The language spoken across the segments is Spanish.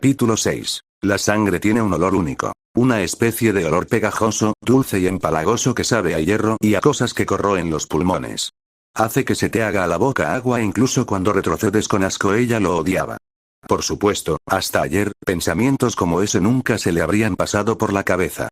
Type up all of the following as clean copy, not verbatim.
Capítulo 6. La sangre tiene un olor único. Una especie de olor pegajoso, dulce y empalagoso que sabe a hierro y a cosas que corroen los pulmones. Hace que se te haga a la boca agua incluso cuando retrocedes con asco. Ella lo odiaba. Por supuesto, hasta ayer, pensamientos como ese nunca se le habrían pasado por la cabeza.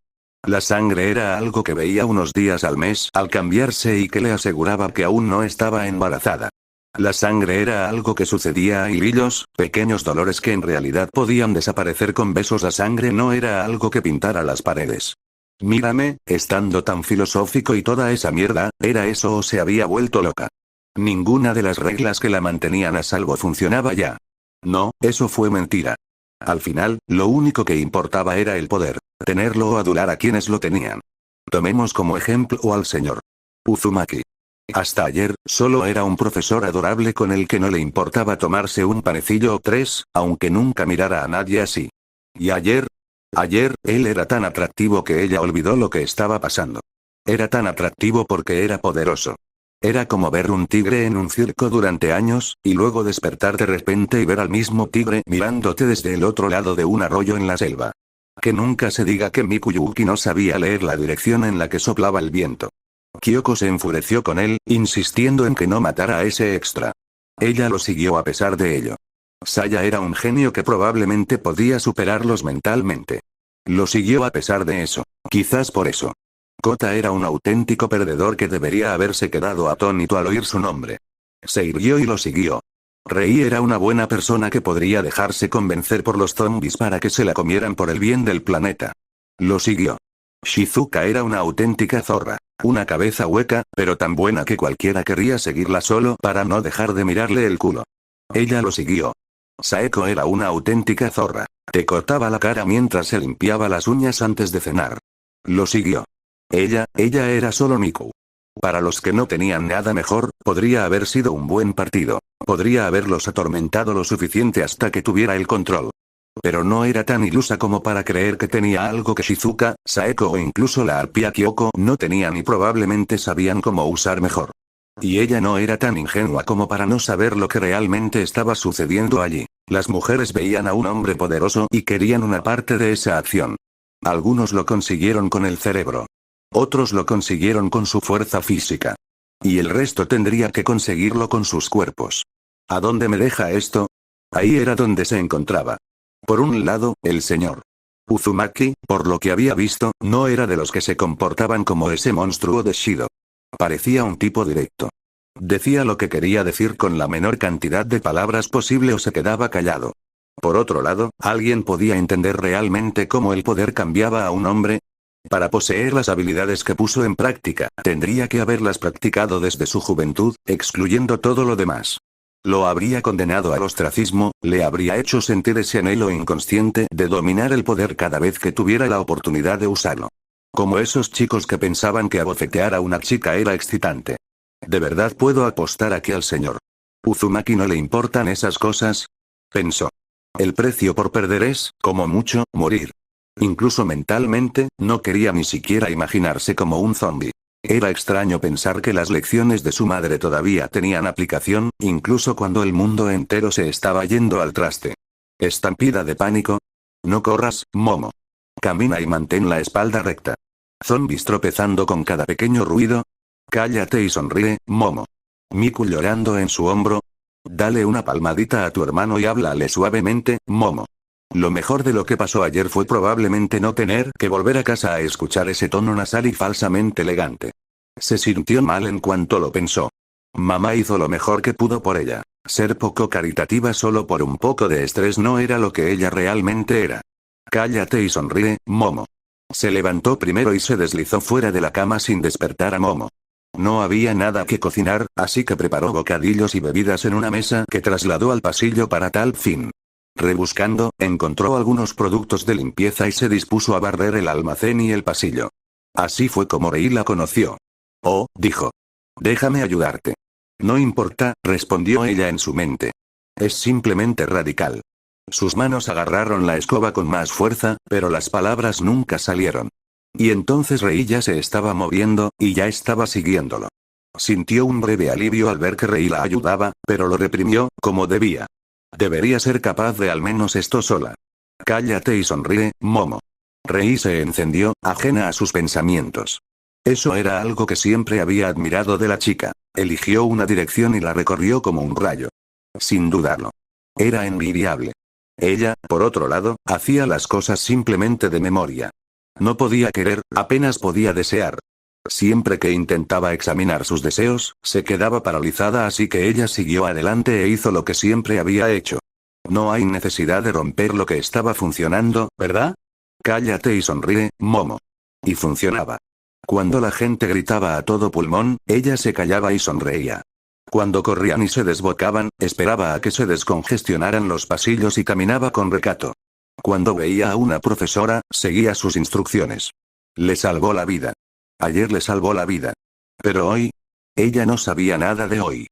La sangre era algo que veía unos días al mes al cambiarse y que le aseguraba que aún no estaba embarazada. La sangre era algo que sucedía a hilillos, pequeños dolores que en realidad podían desaparecer con besos. La sangre no era algo que pintara las paredes. Mírame, estando tan filosófico y toda esa mierda, ¿era eso o se había vuelto loca? Ninguna de las reglas que la mantenían a salvo funcionaba ya. No, eso fue mentira. Al final, lo único que importaba era el poder, tenerlo o adular a quienes lo tenían. Tomemos como ejemplo al señor Uzumaki. Hasta ayer, solo era un profesor adorable con el que no le importaba tomarse un panecillo o tres, aunque nunca mirara a nadie así. Y ayer, él era tan atractivo que ella olvidó lo que estaba pasando. Era tan atractivo porque era poderoso. Era como ver un tigre en un circo durante años, y luego despertar de repente y ver al mismo tigre mirándote desde el otro lado de un arroyo en la selva. Que nunca se diga que Mikuyuki no sabía leer la dirección en la que soplaba el viento. Kyoko se enfureció con él, insistiendo en que no matara a ese extra. Ella lo siguió a pesar de ello. Saya era un genio que probablemente podía superarlos mentalmente. Lo siguió a pesar de eso. Quizás por eso. Kota era un auténtico perdedor que debería haberse quedado atónito al oír su nombre. Se irguió y lo siguió. Rei era una buena persona que podría dejarse convencer por los zombies para que se la comieran por el bien del planeta. Lo siguió. Shizuka era una auténtica zorra. Una cabeza hueca, pero tan buena que cualquiera querría seguirla solo para no dejar de mirarle el culo. Ella lo siguió. Saeko era una auténtica zorra. Te cortaba la cara mientras se limpiaba las uñas antes de cenar. Lo siguió. Ella era solo Miku. Para los que no tenían nada mejor, podría haber sido un buen partido. Podría haberlos atormentado lo suficiente hasta que tuviera el control. Pero no era tan ilusa como para creer que tenía algo que Shizuka, Saeko o incluso la arpía Kyoko no tenían y probablemente sabían cómo usar mejor. Y ella no era tan ingenua como para no saber lo que realmente estaba sucediendo allí. Las mujeres veían a un hombre poderoso y querían una parte de esa acción. Algunos lo consiguieron con el cerebro. Otros lo consiguieron con su fuerza física. Y el resto tendría que conseguirlo con sus cuerpos. ¿A dónde me deja esto? Ahí era donde se encontraba. Por un lado, el señor Uzumaki, por lo que había visto, no era de los que se comportaban como ese monstruo de Shido. Parecía un tipo directo. Decía lo que quería decir con la menor cantidad de palabras posible o se quedaba callado. Por otro lado, ¿alguien podía entender realmente cómo el poder cambiaba a un hombre? Para poseer las habilidades que puso en práctica, tendría que haberlas practicado desde su juventud, excluyendo todo lo demás. Lo habría condenado al ostracismo, le habría hecho sentir ese anhelo inconsciente de dominar el poder cada vez que tuviera la oportunidad de usarlo. Como esos chicos que pensaban que abofetear a una chica era excitante. ¿De verdad puedo apostar a que al señor Uzumaki no le importan esas cosas? Pensó. El precio por perder es, como mucho, morir. Incluso mentalmente, no quería ni siquiera imaginarse como un zombi. Era extraño pensar que las lecciones de su madre todavía tenían aplicación, incluso cuando el mundo entero se estaba yendo al traste. ¿Estampida de pánico? No corras, Momo. Camina y mantén la espalda recta. Zombies tropezando con cada pequeño ruido. Cállate y sonríe, Momo. Miku llorando en su hombro. Dale una palmadita a tu hermano y háblale suavemente, Momo. Lo mejor de lo que pasó ayer fue probablemente no tener que volver a casa a escuchar ese tono nasal y falsamente elegante. Se sintió mal en cuanto lo pensó. Mamá hizo lo mejor que pudo por ella. Ser poco caritativa solo por un poco de estrés no era lo que ella realmente era. Cállate y sonríe, Momo. Se levantó primero y se deslizó fuera de la cama sin despertar a Momo. No había nada que cocinar, así que preparó bocadillos y bebidas en una mesa que trasladó al pasillo para tal fin. Rebuscando, encontró algunos productos de limpieza y se dispuso a barrer el almacén y el pasillo. Así fue como Rei la conoció. Oh, dijo. Déjame ayudarte. No importa, respondió ella en su mente. Es simplemente radical. Sus manos agarraron la escoba con más fuerza, pero las palabras nunca salieron. Y entonces Rei ya se estaba moviendo, y ya estaba siguiéndolo. Sintió un breve alivio al ver que Rei la ayudaba, pero lo reprimió, como debía. Debería ser capaz de al menos esto sola. Cállate y sonríe, Momo. Rei se encendió, ajena a sus pensamientos. Eso era algo que siempre había admirado de la chica. Eligió una dirección y la recorrió como un rayo. Sin dudarlo. Era envidiable. Ella, por otro lado, hacía las cosas simplemente de memoria. No podía querer, apenas podía desear. Siempre que intentaba examinar sus deseos, se quedaba paralizada, así que ella siguió adelante e hizo lo que siempre había hecho. No hay necesidad de romper lo que estaba funcionando, ¿verdad? Cállate y sonríe, Momo. Y funcionaba. Cuando la gente gritaba a todo pulmón, ella se callaba y sonreía. Cuando corrían y se desbocaban, esperaba a que se descongestionaran los pasillos y caminaba con recato. Cuando veía a una profesora, seguía sus instrucciones. Le salvó la vida. Ayer le salvó la vida. Pero hoy, ella no sabía nada de hoy.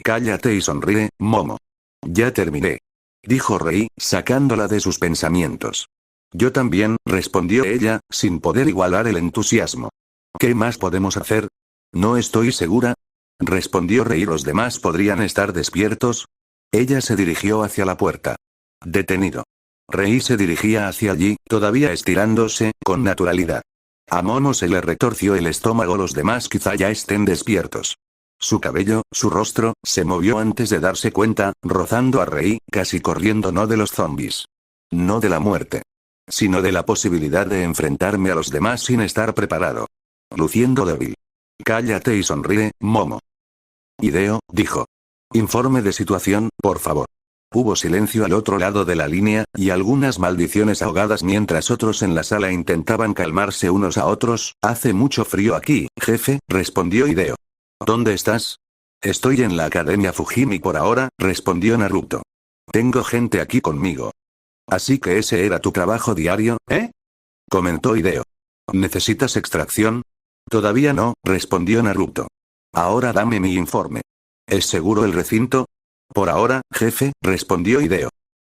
Cállate y sonríe, Momo. Ya terminé. Dijo Rei, sacándola de sus pensamientos. Yo también, respondió ella, sin poder igualar el entusiasmo. ¿Qué más podemos hacer? No estoy segura. Respondió Rei. ¿Los demás podrían estar despiertos? Ella se dirigió hacia la puerta. Detenido. Rei se dirigía hacia allí, todavía estirándose, con naturalidad. A Momo se le retorció el estómago. Los demás quizá ya estén despiertos. Su cabello, su rostro, se movió antes de darse cuenta, rozando a Rei, casi corriendo, no de los zombies. No de la muerte. Sino de la posibilidad de enfrentarme a los demás sin estar preparado. Luciendo débil. Cállate y sonríe, Momo. Hideo, dijo. Informe de situación, por favor. Hubo silencio al otro lado de la línea, y algunas maldiciones ahogadas mientras otros en la sala intentaban calmarse unos a otros. Hace mucho frío aquí, jefe, respondió Hideo. ¿Dónde estás? Estoy en la Academia Fujimi por ahora, respondió Naruto. Tengo gente aquí conmigo. Así que ese era tu trabajo diario, ¿eh? Comentó Hideo. ¿Necesitas extracción? Todavía no, respondió Naruto. Ahora dame mi informe. ¿Es seguro el recinto? Por ahora, jefe, respondió Hideo.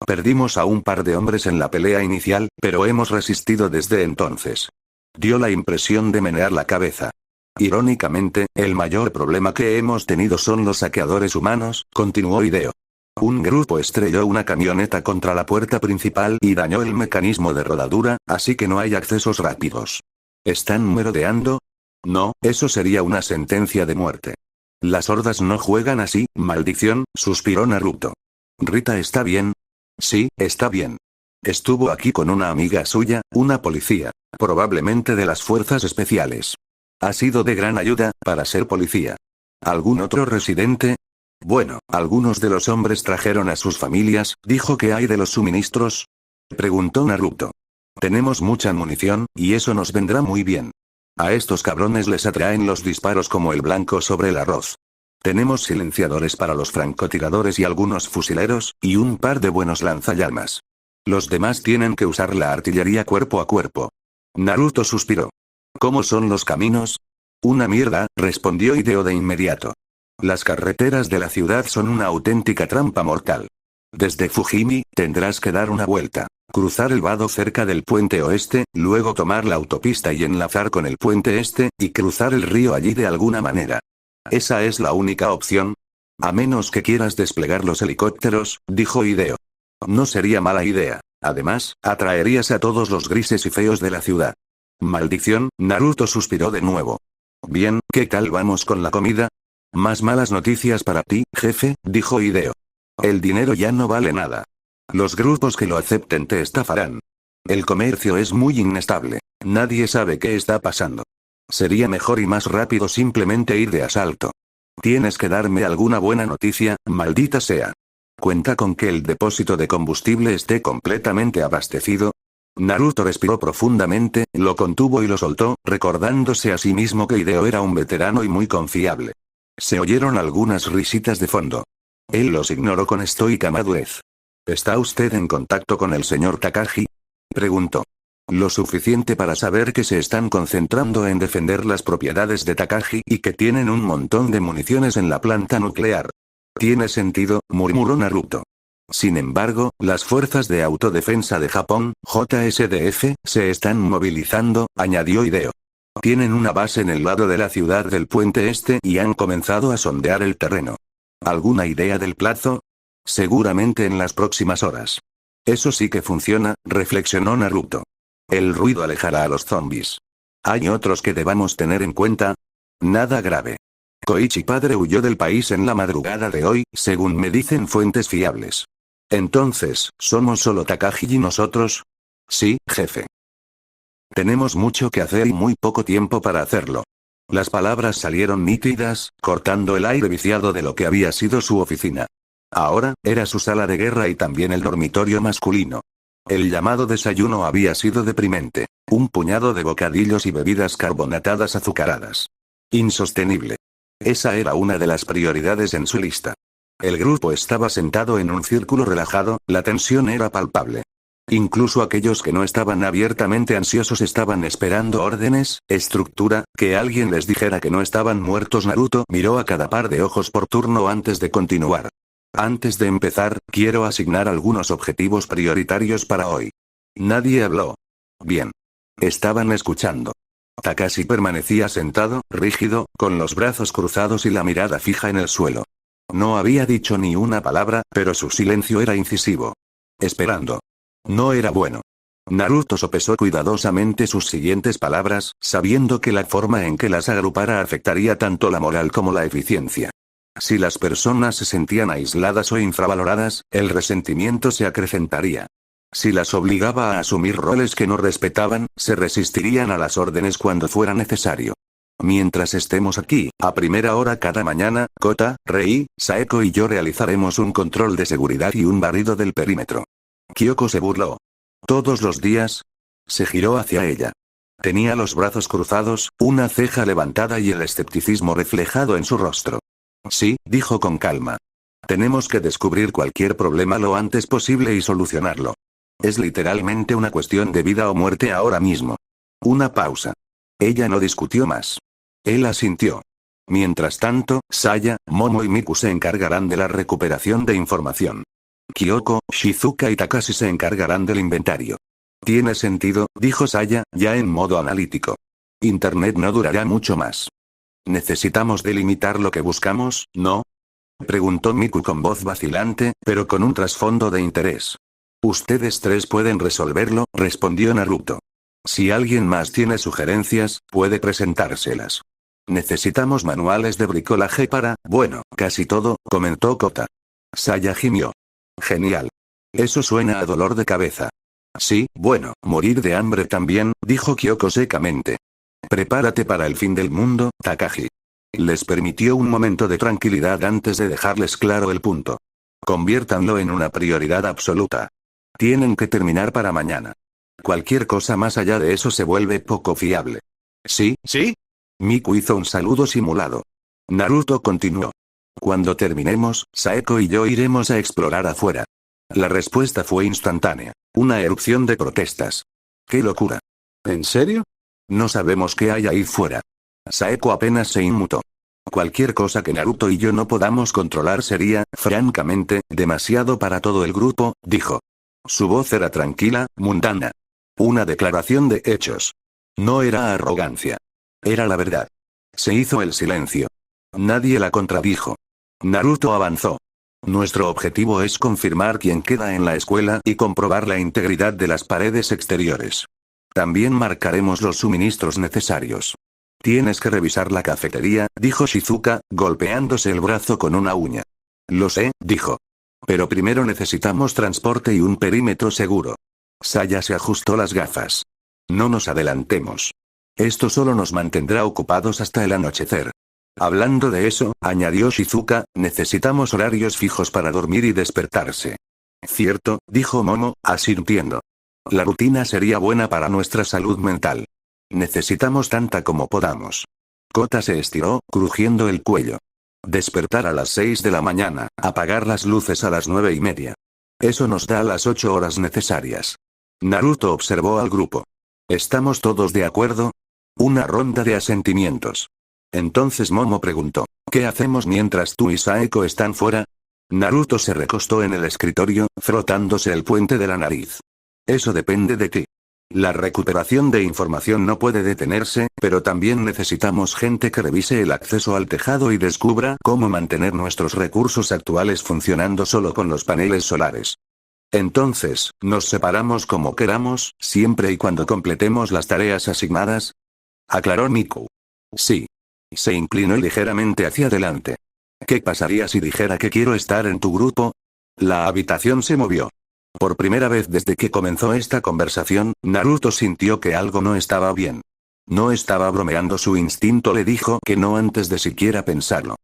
Perdimos a un par de hombres en la pelea inicial, pero hemos resistido desde entonces. Dio la impresión de menear la cabeza. Irónicamente, el mayor problema que hemos tenido son los saqueadores humanos, continuó Hideo. Un grupo estrelló una camioneta contra la puerta principal y dañó el mecanismo de rodadura, así que no hay accesos rápidos. ¿Están merodeando? No, eso sería una sentencia de muerte. Las hordas no juegan así, maldición, suspiró Naruto. ¿Rita está bien? Sí, está bien. Estuvo aquí con una amiga suya, una policía, probablemente de las fuerzas especiales. Ha sido de gran ayuda, para ser policía. ¿Algún otro residente? Bueno, algunos de los hombres trajeron a sus familias. ¿Dijo que hay de los suministros? Preguntó Naruto. Tenemos mucha munición, y eso nos vendrá muy bien. A estos cabrones les atraen los disparos como el blanco sobre el arroz. Tenemos silenciadores para los francotiradores y algunos fusileros, y un par de buenos lanzallamas. Los demás tienen que usar la artillería cuerpo a cuerpo. Naruto suspiró. ¿Cómo son los caminos? Una mierda, respondió Hideo de inmediato. Las carreteras de la ciudad son una auténtica trampa mortal. Desde Fujimi, tendrás que dar una vuelta, cruzar el vado cerca del puente oeste, luego tomar la autopista y enlazar con el puente este, y cruzar el río allí de alguna manera. Esa es la única opción. A menos que quieras desplegar los helicópteros, dijo Hideo. No sería mala idea. Además, atraerías a todos los grises y feos de la ciudad. Maldición, Naruto suspiró de nuevo. Bien, ¿qué tal vamos con la comida? Más malas noticias para ti, jefe, dijo Hideo. El dinero ya no vale nada. Los grupos que lo acepten te estafarán. El comercio es muy inestable. Nadie sabe qué está pasando. Sería mejor y más rápido simplemente ir de asalto. Tienes que darme alguna buena noticia, maldita sea. ¿Cuenta con que el depósito de combustible esté completamente abastecido? Naruto respiró profundamente, lo contuvo y lo soltó, recordándose a sí mismo que Hideo era un veterano y muy confiable. Se oyeron algunas risitas de fondo. Él los ignoró con estoica madurez. ¿Está usted en contacto con el señor Takagi? Preguntó. Lo suficiente para saber que se están concentrando en defender las propiedades de Takagi y que tienen un montón de municiones en la planta nuclear. Tiene sentido, murmuró Naruto. Sin embargo, las fuerzas de autodefensa de Japón, JSDF, se están movilizando, añadió Hideo. Tienen una base en el lado de la ciudad del puente este y han comenzado a sondear el terreno. ¿Alguna idea del plazo? Seguramente en las próximas horas. Eso sí que funciona, reflexionó Naruto. El ruido alejará a los zombies. ¿Hay otros que debamos tener en cuenta? Nada grave. Koichi padre huyó del país en la madrugada de hoy, según me dicen fuentes fiables. Entonces, ¿somos solo Takagi y nosotros? Sí, jefe. Tenemos mucho que hacer y muy poco tiempo para hacerlo. Las palabras salieron nítidas, cortando el aire viciado de lo que había sido su oficina. Ahora, era su sala de guerra y también el dormitorio masculino. El llamado desayuno había sido deprimente. Un puñado de bocadillos y bebidas carbonatadas azucaradas. Insostenible. Esa era una de las prioridades en su lista. El grupo estaba sentado en un círculo relajado, la tensión era palpable. Incluso aquellos que no estaban abiertamente ansiosos estaban esperando órdenes, estructura, que alguien les dijera que no estaban muertos. Naruto miró a cada par de ojos por turno antes de continuar. Antes de empezar, quiero asignar algunos objetivos prioritarios para hoy. Nadie habló. Bien. Estaban escuchando. Takashi permanecía sentado, rígido, con los brazos cruzados y la mirada fija en el suelo. No había dicho ni una palabra, pero su silencio era incisivo. Esperando. No era bueno. Naruto sopesó cuidadosamente sus siguientes palabras, sabiendo que la forma en que las agrupara afectaría tanto la moral como la eficiencia. Si las personas se sentían aisladas o infravaloradas, el resentimiento se acrecentaría. Si las obligaba a asumir roles que no respetaban, se resistirían a las órdenes cuando fuera necesario. Mientras estemos aquí, a primera hora cada mañana, Kota, Rei, Saeko y yo realizaremos un control de seguridad y un barrido del perímetro. Kyoko se burló. ¿Todos los días? Se giró hacia ella. Tenía los brazos cruzados, una ceja levantada y el escepticismo reflejado en su rostro. Sí, dijo con calma. Tenemos que descubrir cualquier problema lo antes posible y solucionarlo. Es literalmente una cuestión de vida o muerte ahora mismo. Una pausa. Ella no discutió más. Él asintió. Mientras tanto, Saya, Momo y Miku se encargarán de la recuperación de información. Kyoko, Shizuka y Takashi se encargarán del inventario. Tiene sentido, dijo Saya, ya en modo analítico. Internet no durará mucho más. ¿Necesitamos delimitar lo que buscamos, no? Preguntó Miku con voz vacilante, pero con un trasfondo de interés. Ustedes tres pueden resolverlo, respondió Naruto. Si alguien más tiene sugerencias, puede presentárselas. Necesitamos manuales de bricolaje para, bueno, casi todo, comentó Kota. Saya gimió. Genial. Eso suena a dolor de cabeza. Sí, bueno, morir de hambre también, dijo Kyoko secamente. Prepárate para el fin del mundo, Takagi. Les permitió un momento de tranquilidad antes de dejarles claro el punto. Conviértanlo en una prioridad absoluta. Tienen que terminar para mañana. Cualquier cosa más allá de eso se vuelve poco fiable. ¿Sí? ¿Sí? Miku hizo un saludo simulado. Naruto continuó. Cuando terminemos, Saeko y yo iremos a explorar afuera. La respuesta fue instantánea. Una erupción de protestas. ¡Qué locura! ¿En serio? No sabemos qué hay ahí fuera. Saeko apenas se inmutó. Cualquier cosa que Naruto y yo no podamos controlar sería, francamente, demasiado para todo el grupo, dijo. Su voz era tranquila, mundana. Una declaración de hechos. No era arrogancia. Era la verdad. Se hizo el silencio. Nadie la contradijo. Naruto avanzó. Nuestro objetivo es confirmar quién queda en la escuela y comprobar la integridad de las paredes exteriores. También marcaremos los suministros necesarios. Tienes que revisar la cafetería, dijo Shizuka, golpeándose el brazo con una uña. Lo sé, dijo. Pero primero necesitamos transporte y un perímetro seguro. Saya se ajustó las gafas. No nos adelantemos. Esto solo nos mantendrá ocupados hasta el anochecer. Hablando de eso, añadió Shizuka, necesitamos horarios fijos para dormir y despertarse. Cierto, dijo Momo, asintiendo. La rutina sería buena para nuestra salud mental. Necesitamos tanta como podamos. Kota se estiró, crujiendo el cuello. Despertar a las 6 de la mañana, apagar las luces a las 9:30. Eso nos da las 8 horas necesarias. Naruto observó al grupo. ¿Estamos todos de acuerdo? Una ronda de asentimientos. Entonces Momo preguntó, ¿qué hacemos mientras tú y Saeko están fuera? Naruto se recostó en el escritorio, frotándose el puente de la nariz. Eso depende de ti. La recuperación de información no puede detenerse, pero también necesitamos gente que revise el acceso al tejado y descubra cómo mantener nuestros recursos actuales funcionando solo con los paneles solares. Entonces, ¿nos separamos como queramos, siempre y cuando completemos las tareas asignadas? Aclaró Miku. Sí. Se inclinó ligeramente hacia adelante. ¿Qué pasaría si dijera que quiero estar en tu grupo? La habitación se movió. Por primera vez desde que comenzó esta conversación, Naruto sintió que algo no estaba bien. No estaba bromeando, su instinto le dijo que no antes de siquiera pensarlo.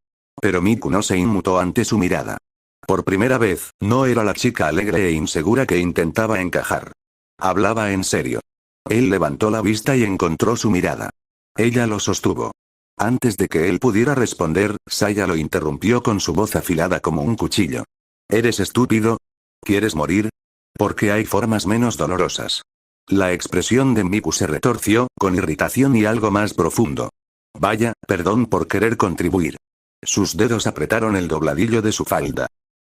Pero Miku no se inmutó ante su mirada. Por primera vez, no era la chica alegre e insegura que intentaba encajar. Hablaba en serio. Él levantó la vista y encontró su mirada. Ella lo sostuvo. Antes de que él pudiera responder, Saya lo interrumpió con su voz afilada como un cuchillo. ¿Eres estúpido? ¿Quieres morir? Porque hay formas menos dolorosas. La expresión de Miku se retorció, con irritación y algo más profundo. Vaya, perdón por querer contribuir. Sus dedos apretaron el dobladillo de su falda.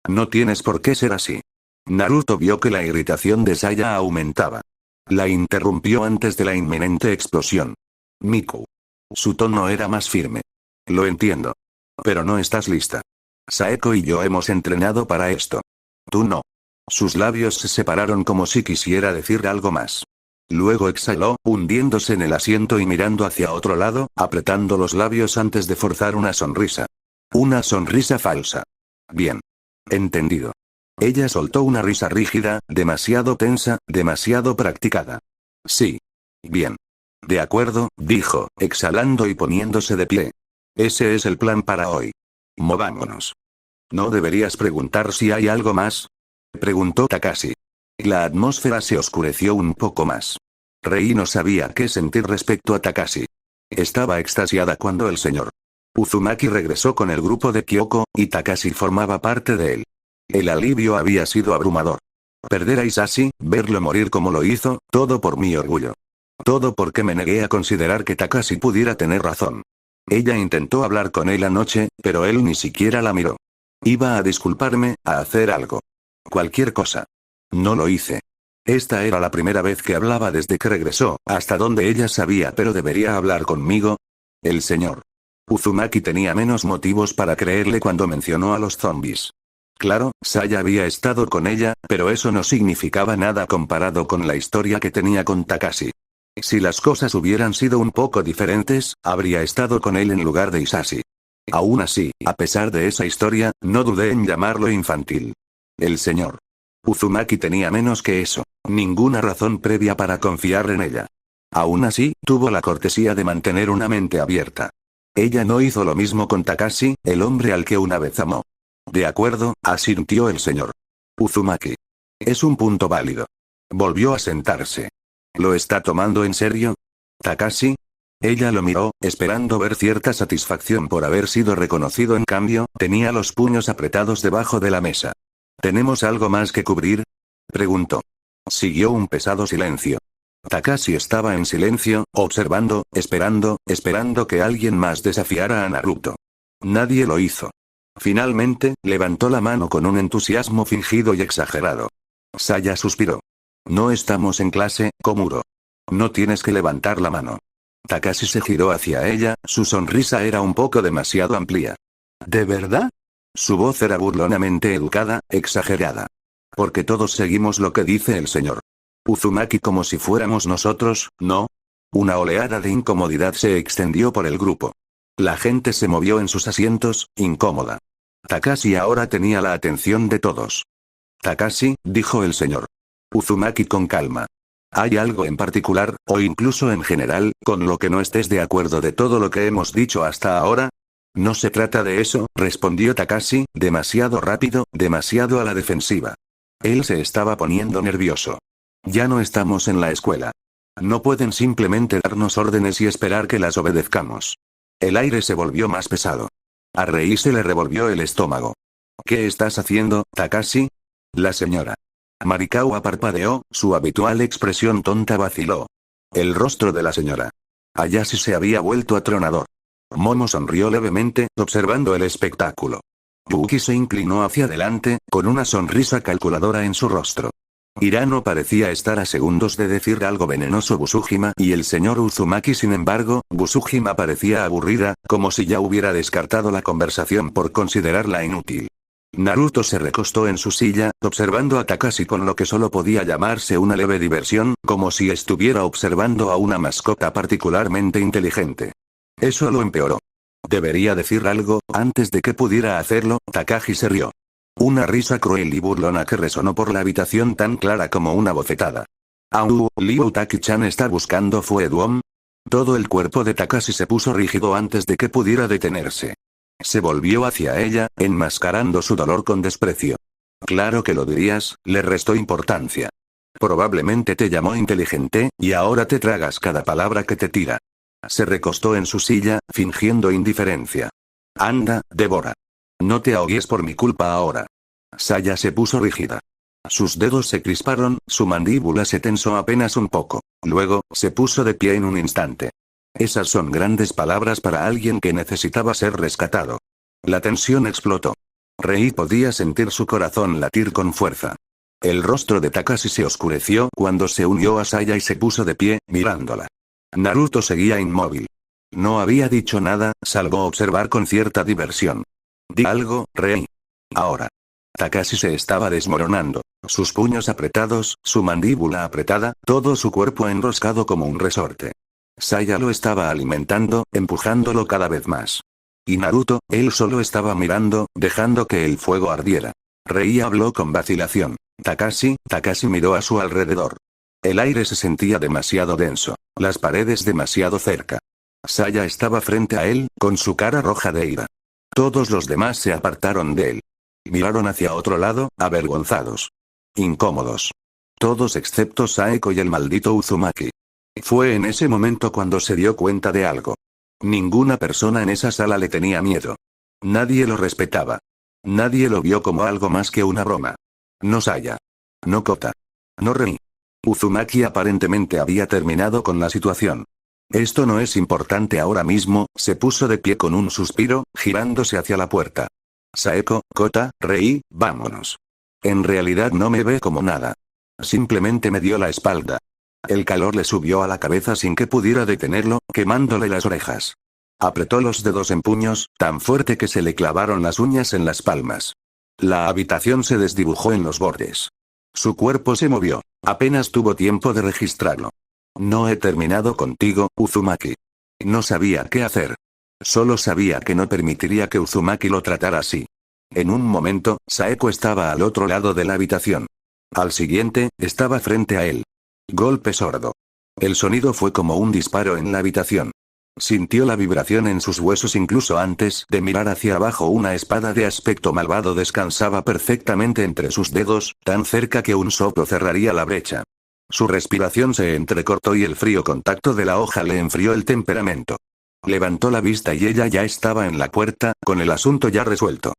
No tienes por qué ser así. Naruto vio que la irritación de Saya aumentaba. La interrumpió antes de la inminente explosión. Miku. Su tono era más firme. Lo entiendo. Pero no estás lista. Saeko y yo hemos entrenado para esto. Tú no. Sus labios se separaron como si quisiera decir algo más. Luego exhaló, hundiéndose en el asiento y mirando hacia otro lado, apretando los labios antes de forzar una sonrisa. Una sonrisa falsa. Bien. Entendido. Ella soltó una risa rígida, demasiado tensa, demasiado practicada. Sí. Bien. De acuerdo, dijo, exhalando y poniéndose de pie. Ese es el plan para hoy. Movámonos. ¿No deberías preguntar si hay algo más? Preguntó Takashi. La atmósfera se oscureció un poco más. Rei no sabía qué sentir respecto a Takashi. Estaba extasiada cuando el señor Uzumaki regresó con el grupo de Kyoko, y Takashi formaba parte de él. El alivio había sido abrumador. Perder a Isashi, verlo morir como lo hizo, todo por mi orgullo. Todo porque me negué a considerar que Takashi pudiera tener razón. Ella intentó hablar con él anoche, pero él ni siquiera la miró. Iba a disculparme, a hacer algo. Cualquier cosa. No lo hice. Esta era la primera vez que hablaba desde que regresó, hasta donde ella sabía, pero debería hablar conmigo. El señor Uzumaki tenía menos motivos para creerle cuando mencionó a los zombies. Claro, Saya había estado con ella, pero eso no significaba nada comparado con la historia que tenía con Takashi. Si las cosas hubieran sido un poco diferentes, habría estado con él en lugar de Isashi. Aún así, a pesar de esa historia, no dudé en llamarlo infantil. El señor Uzumaki tenía menos que eso, ninguna razón previa para confiar en ella. Aún así, tuvo la cortesía de mantener una mente abierta. Ella no hizo lo mismo con Takashi, el hombre al que una vez amó. De acuerdo, asintió el señor Uzumaki. Es un punto válido. Volvió a sentarse. ¿Lo está tomando en serio? ¿Takashi? Ella lo miró, esperando ver cierta satisfacción por haber sido reconocido. En cambio, tenía los puños apretados debajo de la mesa. ¿Tenemos algo más que cubrir? Preguntó. Siguió un pesado silencio. Takashi estaba en silencio, observando, esperando que alguien más desafiara a Naruto. Nadie lo hizo. Finalmente, levantó la mano con un entusiasmo fingido y exagerado. Saya suspiró. No estamos en clase, Komuro. No tienes que levantar la mano. Takashi se giró hacia ella, su sonrisa era un poco demasiado amplia. ¿De verdad? Su voz era burlonamente educada, exagerada. Porque todos seguimos lo que dice el señor Uzumaki como si fuéramos nosotros, ¿no? Una oleada de incomodidad se extendió por el grupo. La gente se movió en sus asientos, incómoda. Takashi ahora tenía la atención de todos. Takashi, dijo el señor Uzumaki con calma. ¿Hay algo en particular, o incluso en general, con lo que no estés de acuerdo de todo lo que hemos dicho hasta ahora? No se trata de eso, respondió Takashi, demasiado rápido, demasiado a la defensiva. Él se estaba poniendo nervioso. Ya no estamos en la escuela. No pueden simplemente darnos órdenes y esperar que las obedezcamos. El aire se volvió más pesado. A Rei se le revolvió el estómago. ¿Qué estás haciendo, Takashi? La señora Marikawa parpadeó, su habitual expresión tonta vaciló. El rostro de la señora Ayashi se había vuelto atronador. Momo sonrió levemente, observando el espectáculo. Yuki se inclinó hacia adelante, con una sonrisa calculadora en su rostro. Hirano parecía estar a segundos de decir algo venenoso a Busujima y el señor Uzumaki. Sin embargo, Busujima parecía aburrida, como si ya hubiera descartado la conversación por considerarla inútil. Naruto se recostó en su silla, observando a Takashi con lo que solo podía llamarse una leve diversión, como si estuviera observando a una mascota particularmente inteligente. Eso lo empeoró. Debería decir algo, antes de que pudiera hacerlo, Takashi se rió. Una risa cruel y burlona que resonó por la habitación tan clara como una bofetada. «Au, Liu Taki-chan está buscando Fueduom». Todo el cuerpo de Takashi se puso rígido antes de que pudiera detenerse. Se volvió hacia ella, enmascarando su dolor con desprecio. «Claro que lo dirías», le restó importancia. «Probablemente te llamó inteligente, y ahora te tragas cada palabra que te tira». Se recostó en su silla, fingiendo indiferencia. «Anda, devora. No te ahogues por mi culpa ahora». Saya se puso rígida. Sus dedos se crisparon, su mandíbula se tensó apenas un poco. Luego, se puso de pie en un instante. Esas son grandes palabras para alguien que necesitaba ser rescatado. La tensión explotó. Rei podía sentir su corazón latir con fuerza. El rostro de Takashi se oscureció cuando se unió a Saya y se puso de pie, mirándola. Naruto seguía inmóvil. No había dicho nada, salvo observar con cierta diversión. «Di algo, Rei. Ahora». Takashi se estaba desmoronando. Sus puños apretados, su mandíbula apretada, todo su cuerpo enroscado como un resorte. Saya lo estaba alimentando, empujándolo cada vez más. Y Naruto, él solo estaba mirando, dejando que el fuego ardiera. Rei habló con vacilación. Takashi miró a su alrededor. El aire se sentía demasiado denso, las paredes demasiado cerca. Saya estaba frente a él, con su cara roja de ira. Todos los demás se apartaron de él. Miraron hacia otro lado, avergonzados. Incómodos. Todos excepto Saeko y el maldito Uzumaki. Fue en ese momento cuando se dio cuenta de algo. Ninguna persona en esa sala le tenía miedo. Nadie lo respetaba. Nadie lo vio como algo más que una broma. No Saya. No Kota. No Rei. Uzumaki aparentemente había terminado con la situación. Esto no es importante ahora mismo, se puso de pie con un suspiro, girándose hacia la puerta. Saeko, Kota, Rei, vámonos. En realidad no me ve como nada. Simplemente me dio la espalda. El calor le subió a la cabeza sin que pudiera detenerlo, quemándole las orejas. Apretó los dedos en puños, tan fuerte que se le clavaron las uñas en las palmas. La habitación se desdibujó en los bordes. Su cuerpo se movió. Apenas tuvo tiempo de registrarlo. No he terminado contigo, Uzumaki. No sabía qué hacer. Solo sabía que no permitiría que Uzumaki lo tratara así. En un momento, Saeko estaba al otro lado de la habitación. Al siguiente, estaba frente a él. Golpe sordo. El sonido fue como un disparo en la habitación. Sintió la vibración en sus huesos incluso antes de mirar hacia abajo. Una espada de aspecto malvado descansaba perfectamente entre sus dedos, tan cerca que un soplo cerraría la brecha. Su respiración se entrecortó y el frío contacto de la hoja le enfrió el temperamento. Levantó la vista y ella ya estaba en la puerta, con el asunto ya resuelto.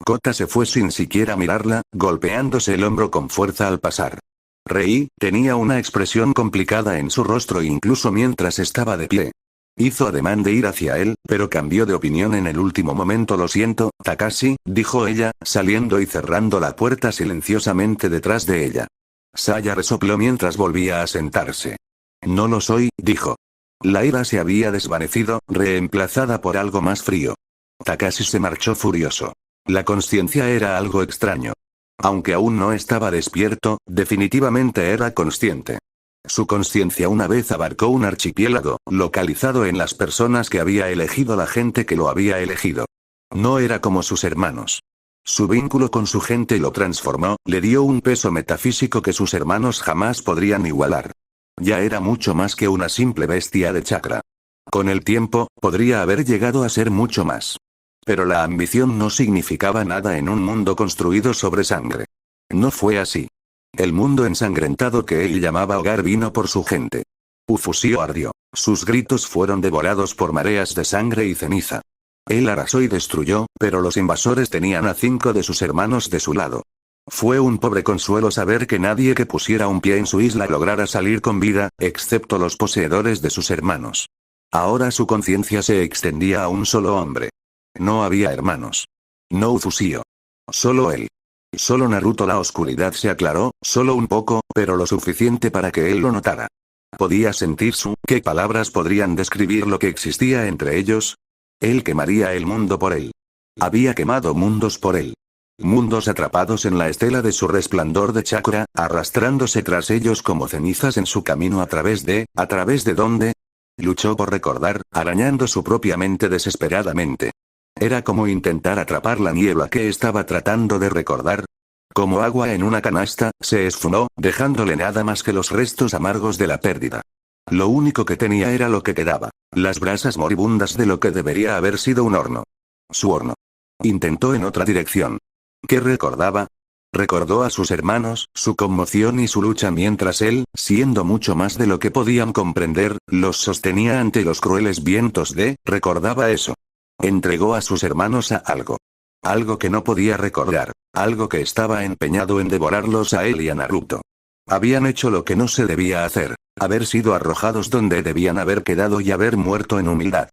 Kota se fue sin siquiera mirarla, golpeándose el hombro con fuerza al pasar. Rei tenía una expresión complicada en su rostro incluso mientras estaba de pie. Hizo ademán de ir hacia él, pero cambió de opinión en el último momento. Lo siento, Takashi, dijo ella, saliendo y cerrando la puerta silenciosamente detrás de ella. Saya resopló mientras volvía a sentarse. No lo soy, dijo. La ira se había desvanecido, reemplazada por algo más frío. Takashi se marchó furioso. La conciencia era algo extraño. Aunque aún no estaba despierto, definitivamente era consciente. Su conciencia una vez abarcó un archipiélago, localizado en las personas que había elegido la gente que lo había elegido. No era como sus hermanos. Su vínculo con su gente lo transformó, le dio un peso metafísico que sus hermanos jamás podrían igualar. Ya era mucho más que una simple bestia de chakra. Con el tiempo, podría haber llegado a ser mucho más. Pero la ambición no significaba nada en un mundo construido sobre sangre. No fue así. El mundo ensangrentado que él llamaba hogar vino por su gente. Ufusio ardió. Sus gritos fueron devorados por mareas de sangre y ceniza. Él arrasó y destruyó, pero los invasores tenían a 5 de sus hermanos de su lado. Fue un pobre consuelo saber que nadie que pusiera un pie en su isla lograra salir con vida, excepto los poseedores de sus hermanos. Ahora su conciencia se extendía a un solo hombre. No había hermanos. No Ufusio. Solo él. Solo Naruto. La oscuridad se aclaró, solo un poco, pero lo suficiente para que él lo notara. Podía sentir ¿qué palabras podrían describir lo que existía entre ellos? Él quemaría el mundo por él. Había quemado mundos por él. Mundos atrapados en la estela de su resplandor de chakra, arrastrándose tras ellos como cenizas en su camino ¿a través de dónde? Luchó por recordar, arañando su propia mente desesperadamente. Era como intentar atrapar la niebla que estaba tratando de recordar. Como agua en una canasta, se esfumó, dejándole nada más que los restos amargos de la pérdida. Lo único que tenía era lo que quedaba, las brasas moribundas de lo que debería haber sido un horno. Su horno. Intentó en otra dirección. ¿Qué recordaba? Recordó a sus hermanos, su conmoción y su lucha mientras él, siendo mucho más de lo que podían comprender, los sostenía ante los crueles vientos recordaba eso. Entregó a sus hermanos a algo. Algo que no podía recordar, algo que estaba empeñado en devorarlos a él y a Naruto. Habían hecho lo que no se debía hacer, haber sido arrojados donde debían haber quedado y haber muerto en humildad.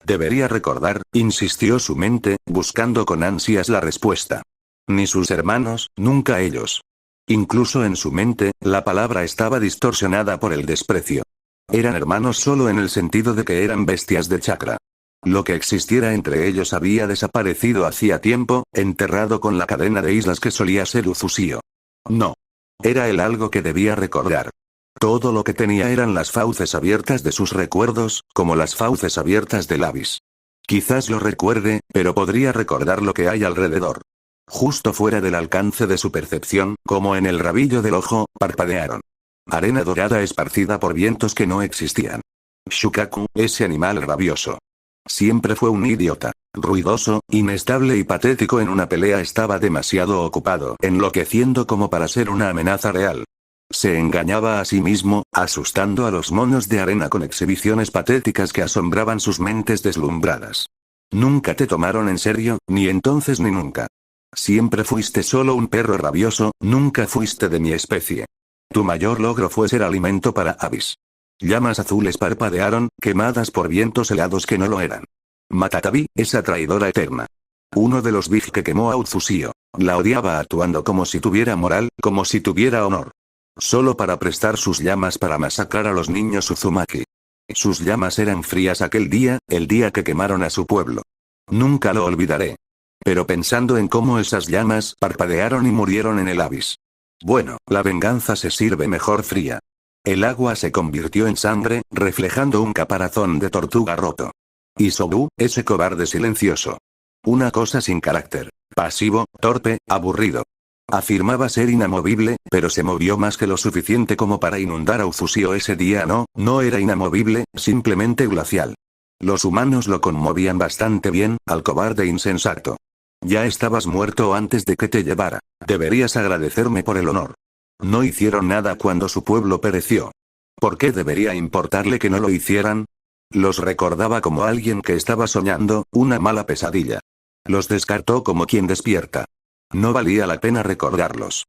Debería recordar, insistió su mente, buscando con ansias la respuesta. Ni sus hermanos, nunca ellos. Incluso en su mente, la palabra estaba distorsionada por el desprecio. Eran hermanos solo en el sentido de que eran bestias de chakra. Lo que existiera entre ellos había desaparecido hacía tiempo, enterrado con la cadena de islas que solía ser Uzusio. No. Era el algo que debía recordar. Todo lo que tenía eran las fauces abiertas de sus recuerdos, como las fauces abiertas del Abyss. Quizás lo recuerde, pero podría recordar lo que hay alrededor. Justo fuera del alcance de su percepción, como en el rabillo del ojo, parpadearon. Arena dorada esparcida por vientos que no existían. Shukaku, ese animal rabioso. Siempre fue un idiota. Ruidoso, inestable y patético en una pelea, estaba demasiado ocupado enloqueciendo como para ser una amenaza real. Se engañaba a sí mismo, asustando a los monos de arena con exhibiciones patéticas que asombraban sus mentes deslumbradas. Nunca te tomaron en serio, ni entonces ni nunca. Siempre fuiste solo un perro rabioso, nunca fuiste de mi especie. Tu mayor logro fue ser alimento para Abyss. Llamas azules parpadearon, quemadas por vientos helados que no lo eran. Matatabi, esa traidora eterna. Uno de los Big que quemó a Uzusio. La odiaba actuando como si tuviera moral, como si tuviera honor. Solo para prestar sus llamas para masacrar a los niños Uzumaki. Sus llamas eran frías aquel día, el día que quemaron a su pueblo. Nunca lo olvidaré. Pero pensando en cómo esas llamas parpadearon y murieron en el Abyss. Bueno, la venganza se sirve mejor fría. El agua se convirtió en sangre, reflejando un caparazón de tortuga roto. Y Sobu, ese cobarde silencioso. Una cosa sin carácter. Pasivo, torpe, aburrido. Afirmaba ser inamovible, pero se movió más que lo suficiente como para inundar a Uzusio ese día. No era inamovible, simplemente glacial. Los humanos lo conmovían bastante bien, al cobarde insensato. Ya estabas muerto antes de que te llevara. Deberías agradecerme por el honor. No hicieron nada cuando su pueblo pereció. ¿Por qué debería importarle que no lo hicieran? Los recordaba como alguien que estaba soñando, una mala pesadilla. Los descartó como quien despierta. No valía la pena recordarlos.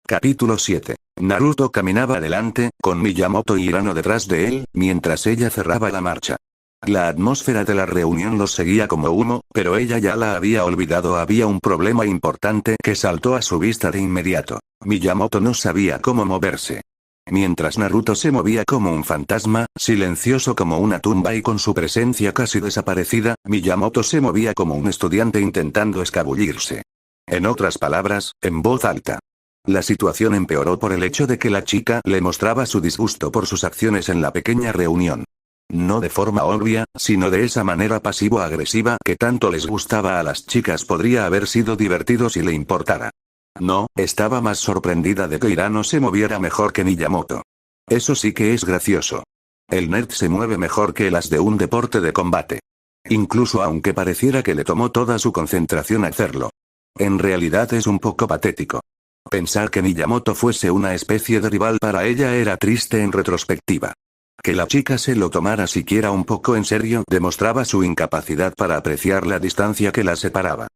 Capítulo 7. Naruto caminaba adelante, con Miyamoto y Hirano detrás de él, mientras ella cerraba la marcha. La atmósfera de la reunión los seguía como humo, pero ella ya la había olvidado. Había un problema importante que saltó a su vista de inmediato. Miyamoto no sabía cómo moverse. Mientras Naruto se movía como un fantasma, silencioso como una tumba y con su presencia casi desaparecida, Miyamoto se movía como un estudiante intentando escabullirse. En otras palabras, en voz alta. La situación empeoró por el hecho de que la chica le mostraba su disgusto por sus acciones en la pequeña reunión. No de forma obvia, sino de esa manera pasivo-agresiva que tanto les gustaba a las chicas. Podría haber sido divertido si le importara. No, estaba más sorprendida de que Hirano se moviera mejor que Miyamoto. Eso sí que es gracioso. El nerd se mueve mejor que las de un deporte de combate. Incluso aunque pareciera que le tomó toda su concentración hacerlo. En realidad es un poco patético. Pensar que Miyamoto fuese una especie de rival para ella era triste en retrospectiva. Que la chica se lo tomara siquiera un poco en serio demostraba su incapacidad para apreciar la distancia que la separaba.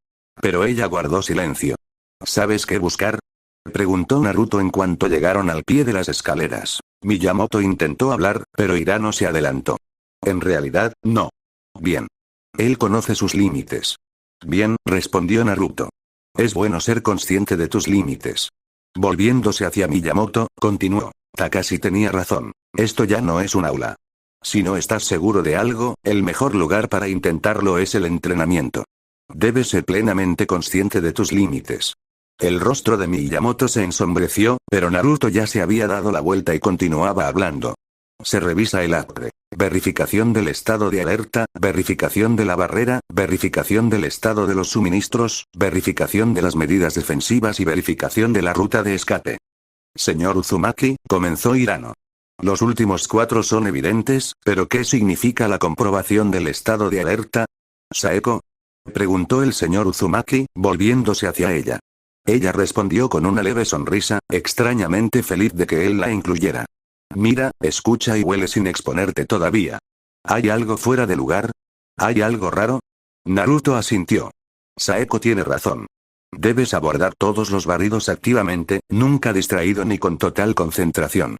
Pero ella guardó silencio. ¿Sabes qué buscar?, preguntó Naruto en cuanto llegaron al pie de las escaleras. Miyamoto intentó hablar, pero Hirano se adelantó. En realidad, no. Bien. Él conoce sus límites. Bien, respondió Naruto. Es bueno ser consciente de tus límites. Volviéndose hacia Miyamoto, continuó. Takashi tenía razón. Esto ya no es un aula. Si no estás seguro de algo, el mejor lugar para intentarlo es el entrenamiento. Debes ser plenamente consciente de tus límites. El rostro de Miyamoto se ensombreció, pero Naruto ya se había dado la vuelta y continuaba hablando. Se revisa el APRE. Verificación del estado de alerta, verificación de la barrera, verificación del estado de los suministros, verificación de las medidas defensivas y verificación de la ruta de escape. Señor Uzumaki, comenzó Hirano. Los últimos 4 son evidentes, pero ¿qué significa la comprobación del estado de alerta? ¿Saeko? Preguntó el señor Uzumaki, volviéndose hacia ella. Ella respondió con una leve sonrisa, extrañamente feliz de que él la incluyera. Mira, escucha y huele sin exponerte todavía. ¿Hay algo fuera de lugar? ¿Hay algo raro? Naruto asintió. Saeko tiene razón. Debes abordar todos los barridos activamente, nunca distraído ni con total concentración.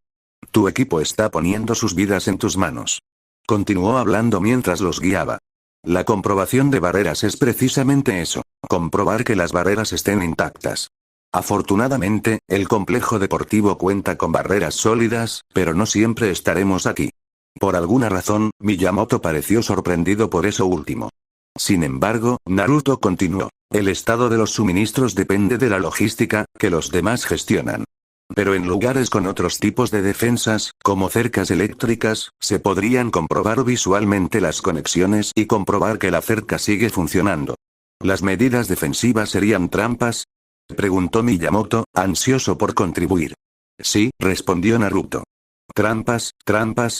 Tu equipo está poniendo sus vidas en tus manos. Continuó hablando mientras los guiaba. La comprobación de barreras es precisamente eso, comprobar que las barreras estén intactas. Afortunadamente, el complejo deportivo cuenta con barreras sólidas, pero no siempre estaremos aquí. Por alguna razón, Miyamoto pareció sorprendido por eso último. Sin embargo, Naruto continuó. El estado de los suministros depende de la logística, que los demás gestionan. Pero en lugares con otros tipos de defensas, como cercas eléctricas, se podrían comprobar visualmente las conexiones y comprobar que la cerca sigue funcionando. ¿Las medidas defensivas serían trampas? Preguntó Miyamoto, ansioso por contribuir. Sí, respondió Naruto. Trampas,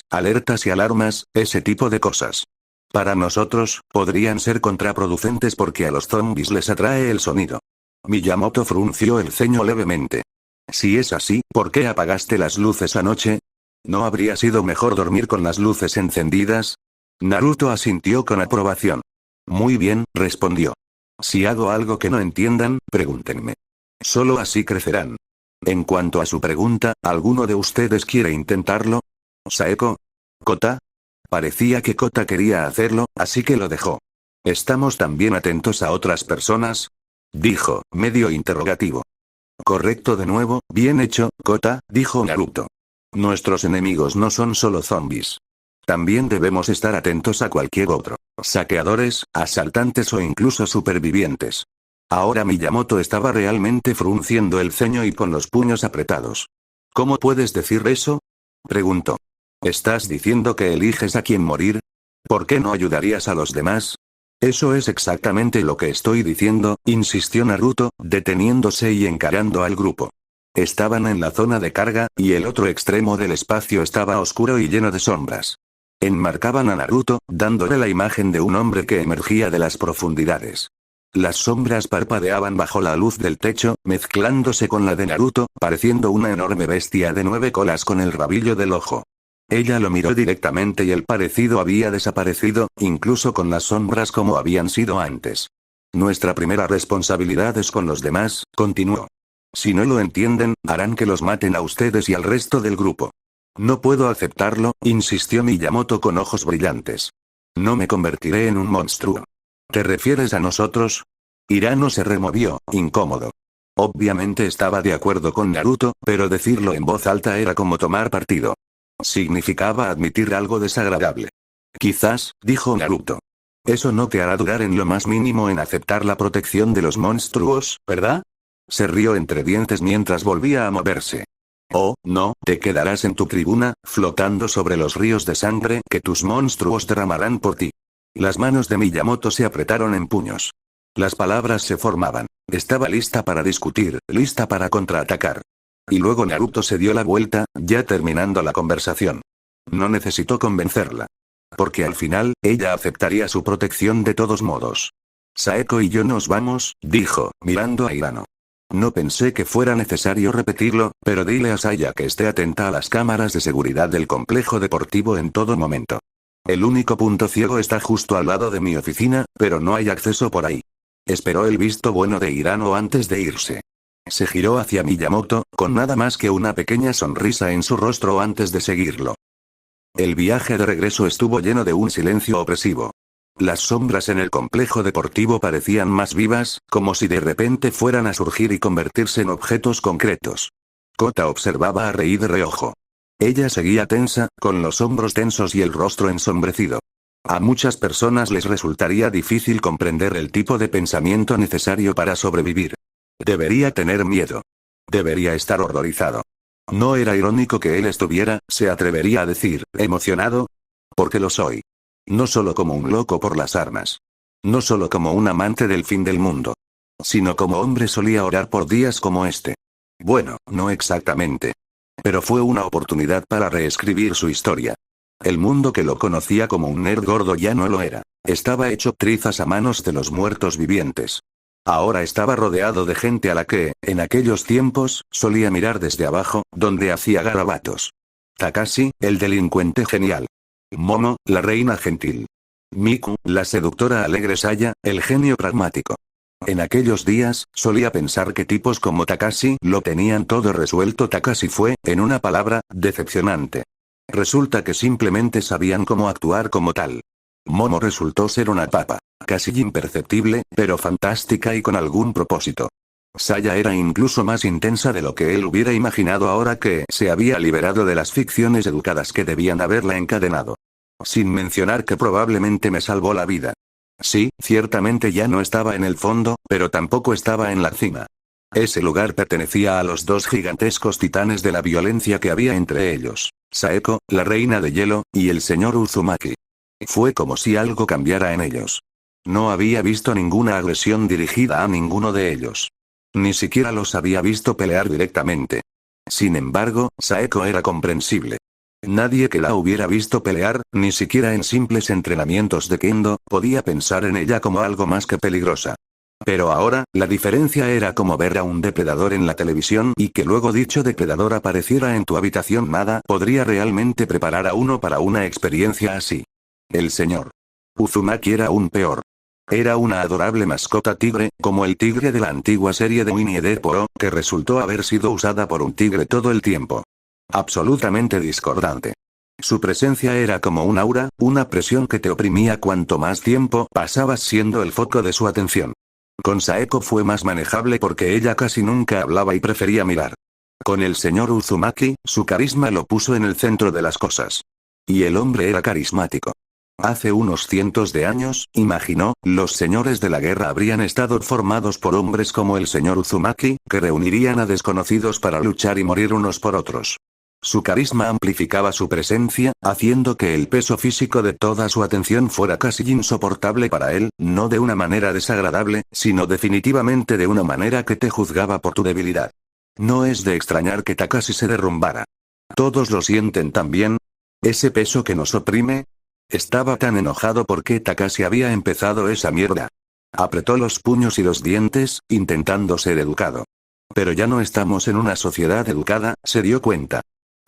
alertas y alarmas, ese tipo de cosas. Para nosotros, podrían ser contraproducentes porque a los zombies les atrae el sonido. Miyamoto frunció el ceño levemente. Si es así, ¿por qué apagaste las luces anoche? ¿No habría sido mejor dormir con las luces encendidas? Naruto asintió con aprobación. Muy bien, respondió. Si hago algo que no entiendan, pregúntenme. Solo así crecerán. En cuanto a su pregunta, ¿alguno de ustedes quiere intentarlo? ¿Saeko? ¿Kota? Parecía que Kota quería hacerlo, así que lo dejó. ¿Estamos también atentos a otras personas? Dijo, medio interrogativo. Correcto de nuevo, bien hecho, Kota, dijo Naruto. Nuestros enemigos no son solo zombies. También debemos estar atentos a cualquier otro. Saqueadores, asaltantes o incluso supervivientes. Ahora Miyamoto estaba realmente frunciendo el ceño y con los puños apretados. ¿Cómo puedes decir eso? Preguntó. ¿Estás diciendo que eliges a quién morir? ¿Por qué no ayudarías a los demás? Eso es exactamente lo que estoy diciendo, insistió Naruto, deteniéndose y encarando al grupo. Estaban en la zona de carga, y el otro extremo del espacio estaba oscuro y lleno de sombras. Enmarcaban a Naruto, dándole la imagen de un hombre que emergía de las profundidades. Las sombras parpadeaban bajo la luz del techo, mezclándose con la de Naruto, pareciendo una enorme bestia de 9 colas con el rabillo del ojo. Ella lo miró directamente y el parecido había desaparecido, incluso con las sombras como habían sido antes. Nuestra primera responsabilidad es con los demás, continuó. Si no lo entienden, harán que los maten a ustedes y al resto del grupo. No puedo aceptarlo, insistió Miyamoto con ojos brillantes. No me convertiré en un monstruo. ¿Te refieres a nosotros? Hirano se removió, incómodo. Obviamente estaba de acuerdo con Naruto, pero decirlo en voz alta era como tomar partido. Significaba admitir algo desagradable. Quizás, dijo Naruto. Eso no te hará dudar en lo más mínimo en aceptar la protección de los monstruos, ¿verdad? Se rió entre dientes mientras volvía a moverse. Oh, no, te quedarás en tu tribuna, flotando sobre los ríos de sangre que tus monstruos derramarán por ti. Las manos de Miyamoto se apretaron en puños. Las palabras se formaban. Estaba lista para discutir, lista para contraatacar. Y luego Naruto se dio la vuelta, ya terminando la conversación. No necesitó convencerla. Porque al final, ella aceptaría su protección de todos modos. Saeko y yo nos vamos, dijo, mirando a Hirano. No pensé que fuera necesario repetirlo, pero dile a Saya que esté atenta a las cámaras de seguridad del complejo deportivo en todo momento. El único punto ciego está justo al lado de mi oficina, pero no hay acceso por ahí. Esperó el visto bueno de Hirano antes de irse. Se giró hacia Miyamoto, con nada más que una pequeña sonrisa en su rostro antes de seguirlo. El viaje de regreso estuvo lleno de un silencio opresivo. Las sombras en el complejo deportivo parecían más vivas, como si de repente fueran a surgir y convertirse en objetos concretos. Kota observaba a Rei de reojo. Ella seguía tensa, con los hombros tensos y el rostro ensombrecido. A muchas personas les resultaría difícil comprender el tipo de pensamiento necesario para sobrevivir. Debería tener miedo. Debería estar horrorizado. ¿No era irónico que él estuviera, se atrevería a decir, emocionado? Porque lo soy. No solo como un loco por las armas. No solo como un amante del fin del mundo. Sino como hombre solía orar por días como este. Bueno, no exactamente. Pero fue una oportunidad para reescribir su historia. El mundo que lo conocía como un nerd gordo ya no lo era. Estaba hecho trizas a manos de los muertos vivientes. Ahora estaba rodeado de gente a la que, en aquellos tiempos, solía mirar desde abajo, donde hacía garabatos. Takashi, el delincuente genial. Momo, la reina gentil. Miku, la seductora alegre Saya, el genio pragmático. En aquellos días, solía pensar que tipos como Takashi lo tenían todo resuelto. Takashi fue, en una palabra, decepcionante. Resulta que simplemente sabían cómo actuar como tal. Momo resultó ser una papa, casi imperceptible, pero fantástica y con algún propósito. Saya era incluso más intensa de lo que él hubiera imaginado ahora que se había liberado de las ficciones educadas que debían haberla encadenado. Sin mencionar que probablemente me salvó la vida. Sí, ciertamente ya no estaba en el fondo, pero tampoco estaba en la cima. Ese lugar pertenecía a los dos gigantescos titanes de la violencia que había entre ellos, Saeko, la reina de hielo, y el señor Uzumaki. Fue como si algo cambiara en ellos. No había visto ninguna agresión dirigida a ninguno de ellos. Ni siquiera los había visto pelear directamente. Sin embargo, Saeko era comprensible. Nadie que la hubiera visto pelear, ni siquiera en simples entrenamientos de kendo, podía pensar en ella como algo más que peligrosa. Pero ahora, la diferencia era como ver a un depredador en la televisión y que luego dicho depredador apareciera en tu habitación. Nada podría realmente preparar a uno para una experiencia así. El señor Uzumaki era aún peor. Era una adorable mascota tigre, como el tigre de la antigua serie de Winnie the Pooh, que resultó haber sido usada por un tigre todo el tiempo. Absolutamente discordante. Su presencia era como un aura, una presión que te oprimía cuanto más tiempo pasabas siendo el foco de su atención. Con Saeko fue más manejable porque ella casi nunca hablaba y prefería mirar. Con el señor Uzumaki, su carisma lo puso en el centro de las cosas. Y el hombre era carismático. Hace unos cientos de años, imaginó, los señores de la guerra habrían estado formados por hombres como el señor Uzumaki, que reunirían a desconocidos para luchar y morir unos por otros. Su carisma amplificaba su presencia, haciendo que el peso físico de toda su atención fuera casi insoportable para él, no de una manera desagradable, sino definitivamente de una manera que te juzgaba por tu debilidad. No es de extrañar que Takashi se derrumbara. Todos lo sienten también. Ese peso que nos oprime. Estaba tan enojado porque Takashi había empezado esa mierda. Apretó los puños y los dientes, intentando ser educado. Pero ya no estamos en una sociedad educada, se dio cuenta.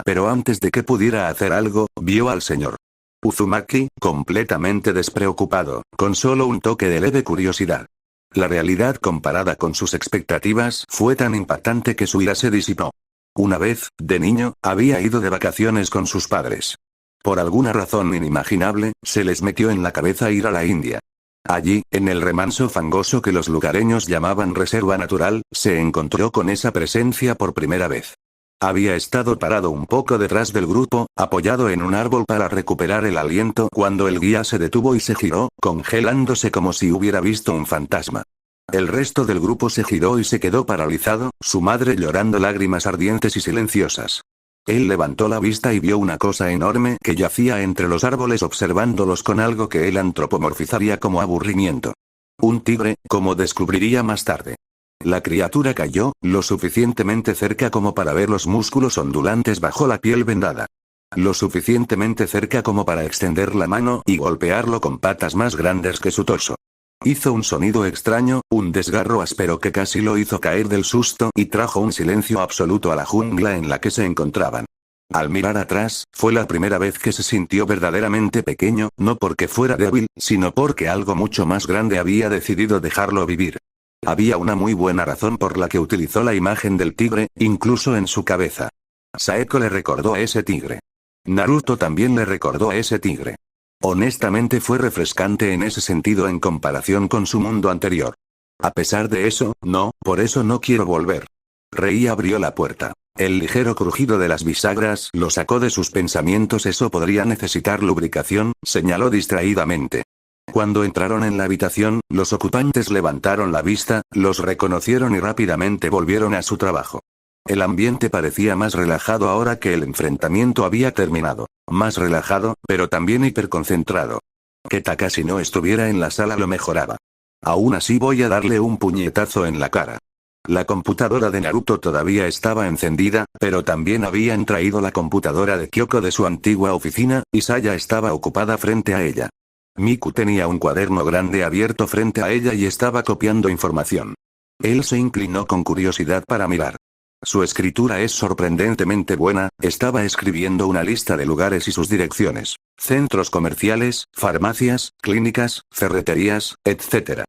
Pero antes de que pudiera hacer algo, vio al señor Uzumaki, completamente despreocupado, con solo un toque de leve curiosidad. La realidad comparada con sus expectativas fue tan impactante que su ira se disipó. Una vez, de niño, había ido de vacaciones con sus padres. Por alguna razón inimaginable, se les metió en la cabeza ir a la India. Allí, en el remanso fangoso que los lugareños llamaban reserva natural, se encontró con esa presencia por primera vez. Había estado parado un poco detrás del grupo, apoyado en un árbol para recuperar el aliento cuando el guía se detuvo y se giró, congelándose como si hubiera visto un fantasma. El resto del grupo se giró y se quedó paralizado, su madre llorando lágrimas ardientes y silenciosas. Él levantó la vista y vio una cosa enorme que yacía entre los árboles observándolos con algo que él antropomorfizaría como aburrimiento. Un tigre, como descubriría más tarde. La criatura cayó, lo suficientemente cerca como para ver los músculos ondulantes bajo la piel vendada. Lo suficientemente cerca como para extender la mano y golpearlo con patas más grandes que su torso. Hizo un sonido extraño, un desgarro áspero que casi lo hizo caer del susto y trajo un silencio absoluto a la jungla en la que se encontraban. Al mirar atrás, fue la primera vez que se sintió verdaderamente pequeño, no porque fuera débil, sino porque algo mucho más grande había decidido dejarlo vivir. Había una muy buena razón por la que utilizó la imagen del tigre, incluso en su cabeza. Saeko le recordó a ese tigre. Naruto también le recordó a ese tigre. Honestamente fue refrescante en ese sentido en comparación con su mundo anterior. A pesar de eso, no, por eso no quiero volver. Rei abrió la puerta. El ligero crujido de las bisagras lo sacó de sus pensamientos. Eso podría necesitar lubricación, señaló distraídamente. Cuando entraron en la habitación, los ocupantes levantaron la vista, los reconocieron y rápidamente volvieron a su trabajo. El ambiente parecía más relajado ahora que el enfrentamiento había terminado. Más relajado, pero también hiperconcentrado. Que Takashi no estuviera en la sala lo mejoraba. Aún así voy a darle un puñetazo en la cara. La computadora de Naruto todavía estaba encendida, pero también habían traído la computadora de Kyoko de su antigua oficina, y Saya estaba ocupada frente a ella. Miku tenía un cuaderno grande abierto frente a ella y estaba copiando información. Él se inclinó con curiosidad para mirar. Su escritura es sorprendentemente buena, estaba escribiendo una lista de lugares y sus direcciones, centros comerciales, farmacias, clínicas, ferreterías, etc.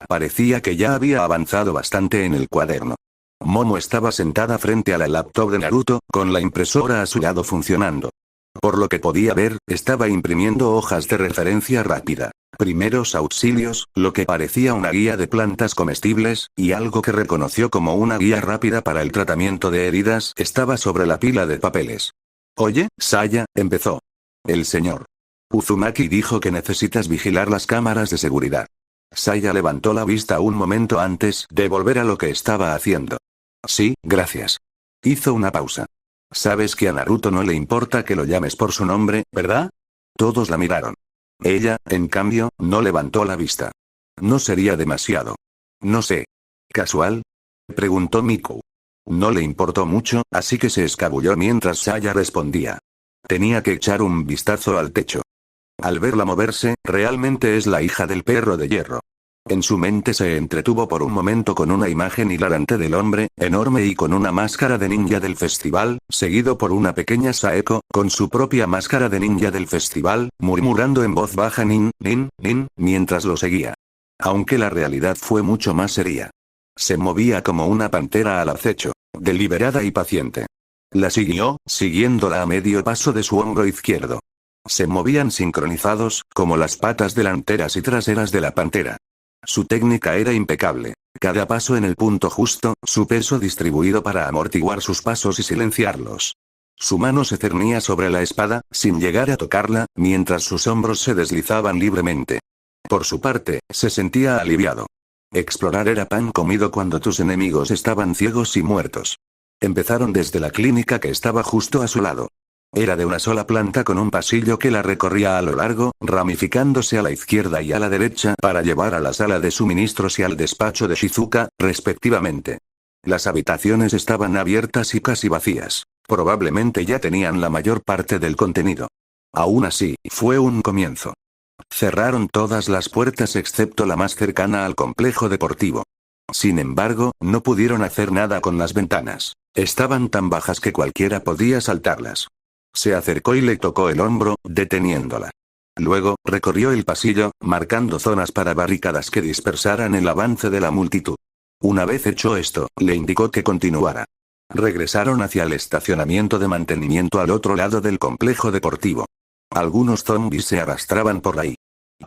Parecía que ya había avanzado bastante en el cuaderno. Momo estaba sentada frente a la laptop de Naruto, con la impresora a su lado funcionando. Por lo que podía ver, estaba imprimiendo hojas de referencia rápida. Primeros auxilios, lo que parecía una guía de plantas comestibles, y algo que reconoció como una guía rápida para el tratamiento de heridas, estaba sobre la pila de papeles. Oye, Saya, empezó. El señor Uzumaki dijo que necesitas vigilar las cámaras de seguridad. Saya levantó la vista un momento antes de volver a lo que estaba haciendo. Sí, gracias. Hizo una pausa. Sabes que a Naruto no le importa que lo llames por su nombre, ¿verdad? Todos la miraron. Ella, en cambio, no levantó la vista. No sería demasiado. No sé. ¿Casual? Preguntó Miku. No le importó mucho, así que se escabulló mientras Saya respondía. Tenía que echar un vistazo al techo. Al verla moverse, realmente es la hija del perro de hierro. En su mente se entretuvo por un momento con una imagen hilarante del hombre, enorme y con una máscara de ninja del festival, seguido por una pequeña Saeko, con su propia máscara de ninja del festival, murmurando en voz baja nin, nin, nin, mientras lo seguía. Aunque la realidad fue mucho más seria. Se movía como una pantera al acecho, deliberada y paciente. La siguió, siguiéndola a medio paso de su hombro izquierdo. Se movían sincronizados, como las patas delanteras y traseras de la pantera. Su técnica era impecable. Cada paso en el punto justo, su peso distribuido para amortiguar sus pasos y silenciarlos. Su mano se cernía sobre la espada, sin llegar a tocarla, mientras sus hombros se deslizaban libremente. Por su parte, se sentía aliviado. Explorar era pan comido cuando tus enemigos estaban ciegos y muertos. Empezaron desde la clínica que estaba justo a su lado. Era de una sola planta con un pasillo que la recorría a lo largo, ramificándose a la izquierda y a la derecha para llevar a la sala de suministros y al despacho de Shizuka, respectivamente. Las habitaciones estaban abiertas y casi vacías. Probablemente ya tenían la mayor parte del contenido. Aún así, fue un comienzo. Cerraron todas las puertas excepto la más cercana al complejo deportivo. Sin embargo, no pudieron hacer nada con las ventanas. Estaban tan bajas que cualquiera podía saltarlas. Se acercó y le tocó el hombro, deteniéndola. Luego, recorrió el pasillo, marcando zonas para barricadas que dispersaran el avance de la multitud. Una vez hecho esto, le indicó que continuara. Regresaron hacia el estacionamiento de mantenimiento al otro lado del complejo deportivo. Algunos zombies se arrastraban por ahí.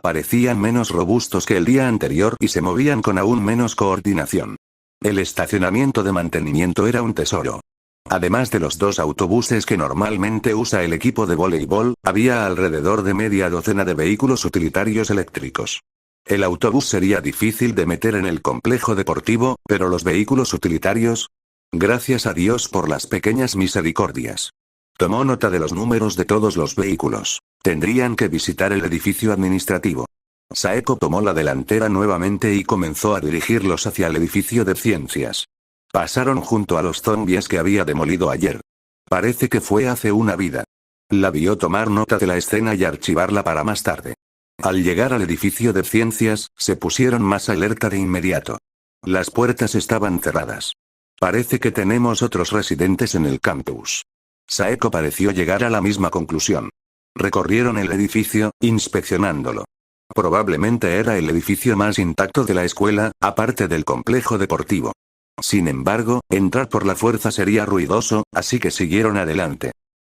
Parecían menos robustos que el día anterior y se movían con aún menos coordinación. El estacionamiento de mantenimiento era un tesoro. Además de los 2 autobuses que normalmente usa el equipo de voleibol, había alrededor de media docena de vehículos utilitarios eléctricos. El autobús sería difícil de meter en el complejo deportivo, pero los vehículos utilitarios... Gracias a Dios por las pequeñas misericordias. Tomó nota de los números de todos los vehículos. Tendrían que visitar el edificio administrativo. Saeko tomó la delantera nuevamente y comenzó a dirigirlos hacia el edificio de ciencias. Pasaron junto a los zombies que había demolido ayer. Parece que fue hace una vida. La vio tomar nota de la escena y archivarla para más tarde. Al llegar al edificio de ciencias, se pusieron más alerta de inmediato. Las puertas estaban cerradas. Parece que tenemos otros residentes en el campus. Saeko pareció llegar a la misma conclusión. Recorrieron el edificio, inspeccionándolo. Probablemente era el edificio más intacto de la escuela, aparte del complejo deportivo. Sin embargo, entrar por la fuerza sería ruidoso, así que siguieron adelante.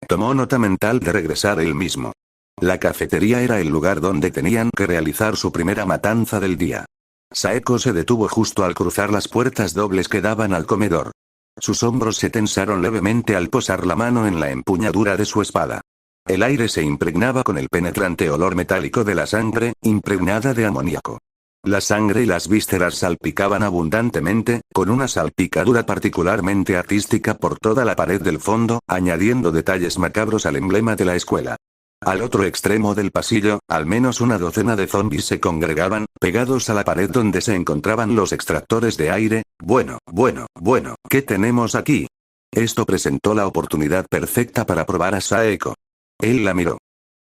Tomó nota mental de regresar él mismo. La cafetería era el lugar donde tenían que realizar su primera matanza del día. Saeko se detuvo justo al cruzar las puertas dobles que daban al comedor. Sus hombros se tensaron levemente al posar la mano en la empuñadura de su espada. El aire se impregnaba con el penetrante olor metálico de la sangre, impregnada de amoníaco. La sangre y las vísceras salpicaban abundantemente, con una salpicadura particularmente artística por toda la pared del fondo, añadiendo detalles macabros al emblema de la escuela. Al otro extremo del pasillo, al menos una docena de zombis se congregaban, pegados a la pared donde se encontraban los extractores de aire. Bueno, ¿qué tenemos aquí? Esto presentó la oportunidad perfecta para probar a Saeko. Él la miró.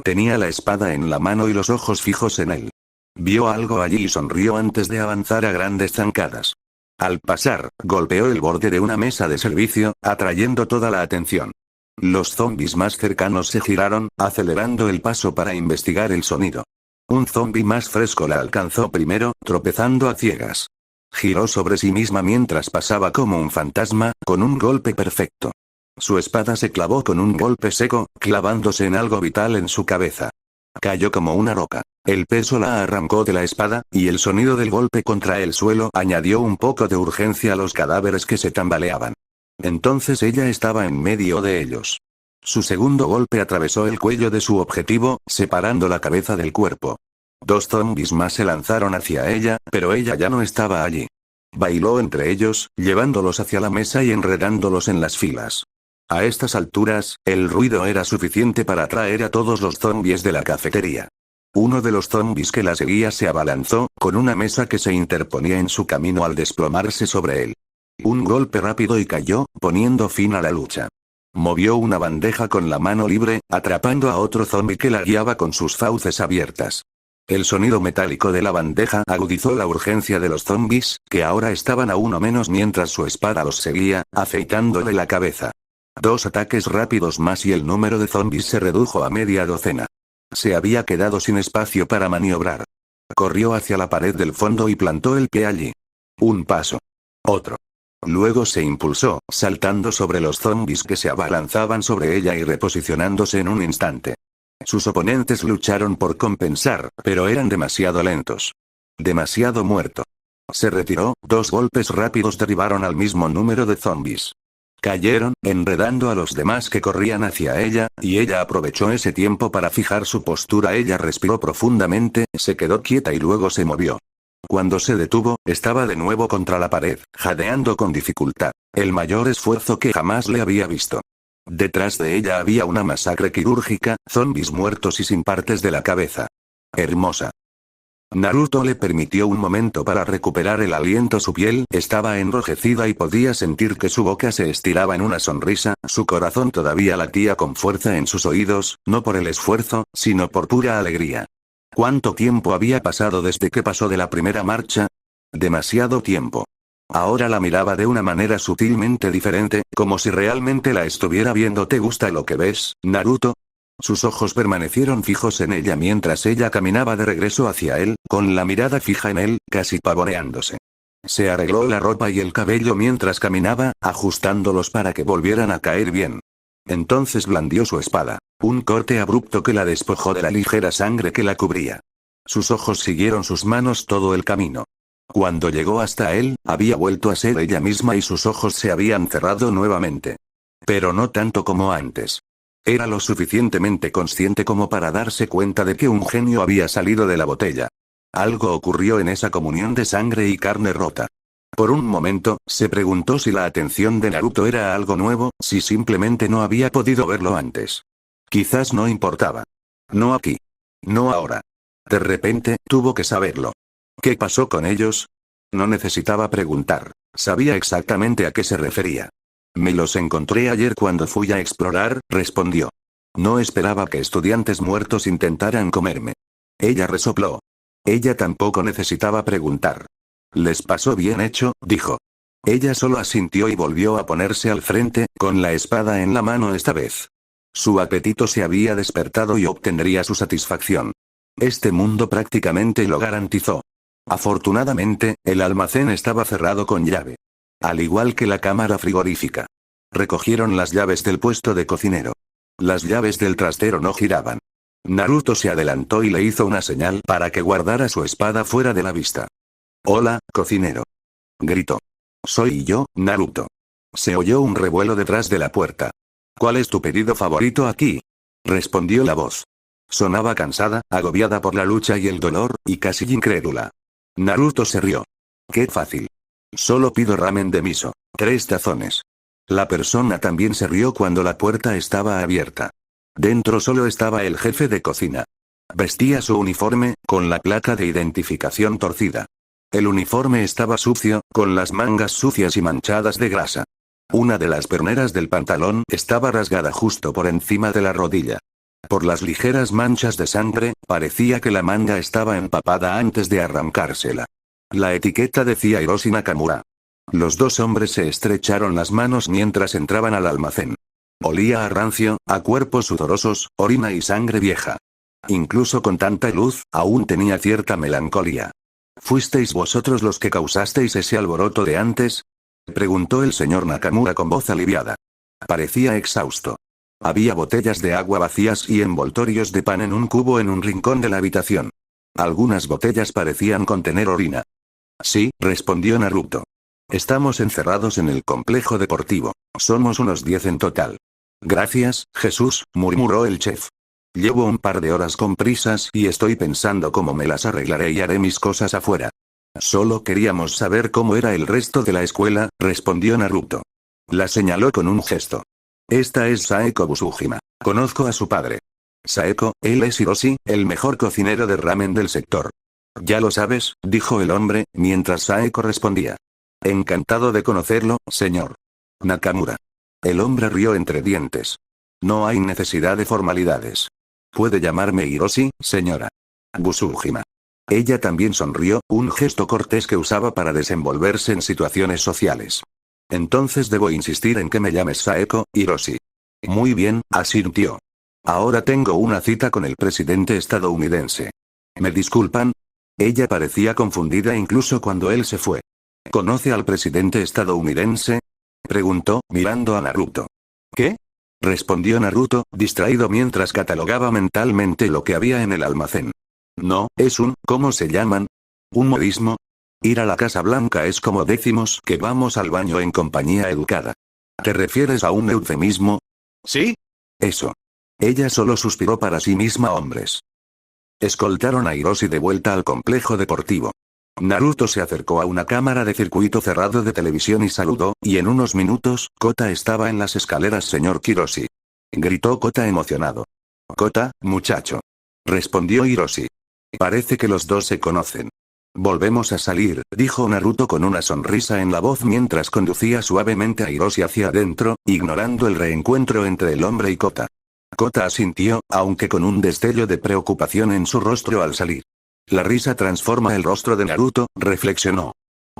Tenía la espada en la mano y los ojos fijos en él. Vio algo allí y sonrió antes de avanzar a grandes zancadas. Al pasar, golpeó el borde de una mesa de servicio, atrayendo toda la atención. Los zombis más cercanos se giraron, acelerando el paso para investigar el sonido. Un zombi más fresco la alcanzó primero, tropezando a ciegas. Giró sobre sí misma mientras pasaba como un fantasma, con un golpe perfecto. Su espada se clavó con un golpe seco, clavándose en algo vital en su cabeza. Cayó como una roca. El peso la arrancó de la espada, y el sonido del golpe contra el suelo añadió un poco de urgencia a los cadáveres que se tambaleaban. Entonces ella estaba en medio de ellos. Su segundo golpe atravesó el cuello de su objetivo, separando la cabeza del cuerpo. Dos zombis más se lanzaron hacia ella, pero ella ya no estaba allí. Bailó entre ellos, llevándolos hacia la mesa y enredándolos en las filas. A estas alturas, el ruido era suficiente para atraer a todos los zombis de la cafetería. Uno de los zombis que la seguía se abalanzó, con una mesa que se interponía en su camino al desplomarse sobre él. Un golpe rápido y cayó, poniendo fin a la lucha. Movió una bandeja con la mano libre, atrapando a otro zombi que la guiaba con sus fauces abiertas. El sonido metálico de la bandeja agudizó la urgencia de los zombis, que ahora estaban a uno menos mientras su espada los seguía, afeitándole la cabeza. 2 ataques rápidos más y el número de zombis se redujo a media docena. Se había quedado sin espacio para maniobrar. Corrió hacia la pared del fondo y plantó el pie allí. Un paso. Otro. Luego se impulsó, saltando sobre los zombis que se abalanzaban sobre ella y reposicionándose en un instante. Sus oponentes lucharon por compensar, pero eran demasiado lentos. Demasiado muerto. Se retiró, 2 golpes rápidos derribaron al mismo número de zombis. Cayeron, enredando a los demás que corrían hacia ella, y ella aprovechó ese tiempo para fijar su postura. Ella respiró profundamente, se quedó quieta y luego se movió. Cuando se detuvo, estaba de nuevo contra la pared, jadeando con dificultad. El mayor esfuerzo que jamás le había visto. Detrás de ella había una masacre quirúrgica, zombis muertos y sin partes de la cabeza. Hermosa. Naruto le permitió un momento para recuperar el aliento. Su piel estaba enrojecida y podía sentir que su boca se estiraba en una sonrisa, su corazón todavía latía con fuerza en sus oídos, no por el esfuerzo, sino por pura alegría. ¿Cuánto tiempo había pasado desde que pasó de la primera marcha? Demasiado tiempo. Ahora la miraba de una manera sutilmente diferente, como si realmente la estuviera viendo. ¿Te gusta lo que ves, Naruto? Sus ojos permanecieron fijos en ella mientras ella caminaba de regreso hacia él, con la mirada fija en él, casi pavoneándose. Se arregló la ropa y el cabello mientras caminaba, ajustándolos para que volvieran a caer bien. Entonces blandió su espada. Un corte abrupto que la despojó de la ligera sangre que la cubría. Sus ojos siguieron sus manos todo el camino. Cuando llegó hasta él, había vuelto a ser ella misma y sus ojos se habían cerrado nuevamente. Pero no tanto como antes. Era lo suficientemente consciente como para darse cuenta de que un genio había salido de la botella. Algo ocurrió en esa comunión de sangre y carne rota. Por un momento, se preguntó si la atención de Naruto era algo nuevo, si simplemente no había podido verlo antes. Quizás no importaba. No aquí. No ahora. De repente, tuvo que saberlo. ¿Qué pasó con ellos? No necesitaba preguntar. Sabía exactamente a qué se refería. Me los encontré ayer cuando fui a explorar, respondió. No esperaba que estudiantes muertos intentaran comerme. Ella resopló. Ella tampoco necesitaba preguntar. Les pasó bien hecho, dijo. Ella solo asintió y volvió a ponerse al frente, con la espada en la mano esta vez. Su apetito se había despertado y obtendría su satisfacción. Este mundo prácticamente lo garantizó. Afortunadamente, el almacén estaba cerrado con llave. Al igual que la cámara frigorífica. Recogieron las llaves del puesto de cocinero. Las llaves del trastero no giraban. Naruto se adelantó y le hizo una señal para que guardara su espada fuera de la vista. «Hola, cocinero», gritó. «Soy yo, Naruto». Se oyó un revuelo detrás de la puerta. ¿Cuál es tu pedido favorito aquí? Respondió la voz. Sonaba cansada, agobiada por la lucha y el dolor, y casi incrédula. Naruto se rió. ¡Qué fácil! Solo pido ramen de miso. 3 tazones. La persona también se rió cuando la puerta estaba abierta. Dentro solo estaba el jefe de cocina. Vestía su uniforme, con la placa de identificación torcida. El uniforme estaba sucio, con las mangas sucias y manchadas de grasa. Una de las perneras del pantalón estaba rasgada justo por encima de la rodilla. Por las ligeras manchas de sangre, parecía que la manga estaba empapada antes de arrancársela. La etiqueta decía Hiroshi Nakamura. Los dos hombres se estrecharon las manos mientras entraban al almacén. Olía a rancio, a cuerpos sudorosos, orina y sangre vieja. Incluso con tanta luz, aún tenía cierta melancolía. ¿Fuisteis vosotros los que causasteis ese alboroto de antes? Preguntó el señor Nakamura con voz aliviada. Parecía exhausto. Había botellas de agua vacías y envoltorios de pan en un cubo en un rincón de la habitación. Algunas botellas parecían contener orina. Sí, respondió Naruto. Estamos encerrados en el complejo deportivo. Somos unos 10 en total. Gracias, Jesús, murmuró el chef. Llevo un par de horas con prisas y estoy pensando cómo me las arreglaré y haré mis cosas afuera. Solo queríamos saber cómo era el resto de la escuela, respondió Naruto. La señaló con un gesto. Esta es Saeko Busujima. Conozco a su padre. Saeko, él es Hiroshi, el mejor cocinero de ramen del sector. Ya lo sabes, dijo el hombre, mientras Saeko respondía. Encantado de conocerlo, señor Nakamura. El hombre rió entre dientes. No hay necesidad de formalidades. Puede llamarme Hiroshi, señora Busujima. Ella también sonrió, un gesto cortés que usaba para desenvolverse en situaciones sociales. Entonces debo insistir en que me llames Saeko, Hiroshi. Muy bien, asintió. Ahora tengo una cita con el presidente estadounidense. ¿Me disculpan? Ella parecía confundida incluso cuando él se fue. ¿Conoce al presidente estadounidense? Preguntó, mirando a Naruto. ¿Qué? Respondió Naruto, distraído mientras catalogaba mentalmente lo que había en el almacén. No, es ¿cómo se llaman? ¿Un modismo? Ir a la Casa Blanca es como decimos que vamos al baño en compañía educada. ¿Te refieres a un eufemismo? Sí. Eso. Ella solo suspiró para sí misma hombres. Escoltaron a Hiroshi de vuelta al complejo deportivo. Naruto se acercó a una cámara de circuito cerrado de televisión y saludó, y en unos minutos, Kota estaba en las escaleras señor Hiroshi. Gritó Kota emocionado. Kota, muchacho. Respondió Hiroshi. Parece que los dos se conocen. Volvemos a salir, dijo Naruto con una sonrisa en la voz mientras conducía suavemente a Hiroshi hacia adentro, ignorando el reencuentro entre el hombre y Kota. Kota asintió, aunque con un destello de preocupación en su rostro al salir. La risa transforma el rostro de Naruto, reflexionó.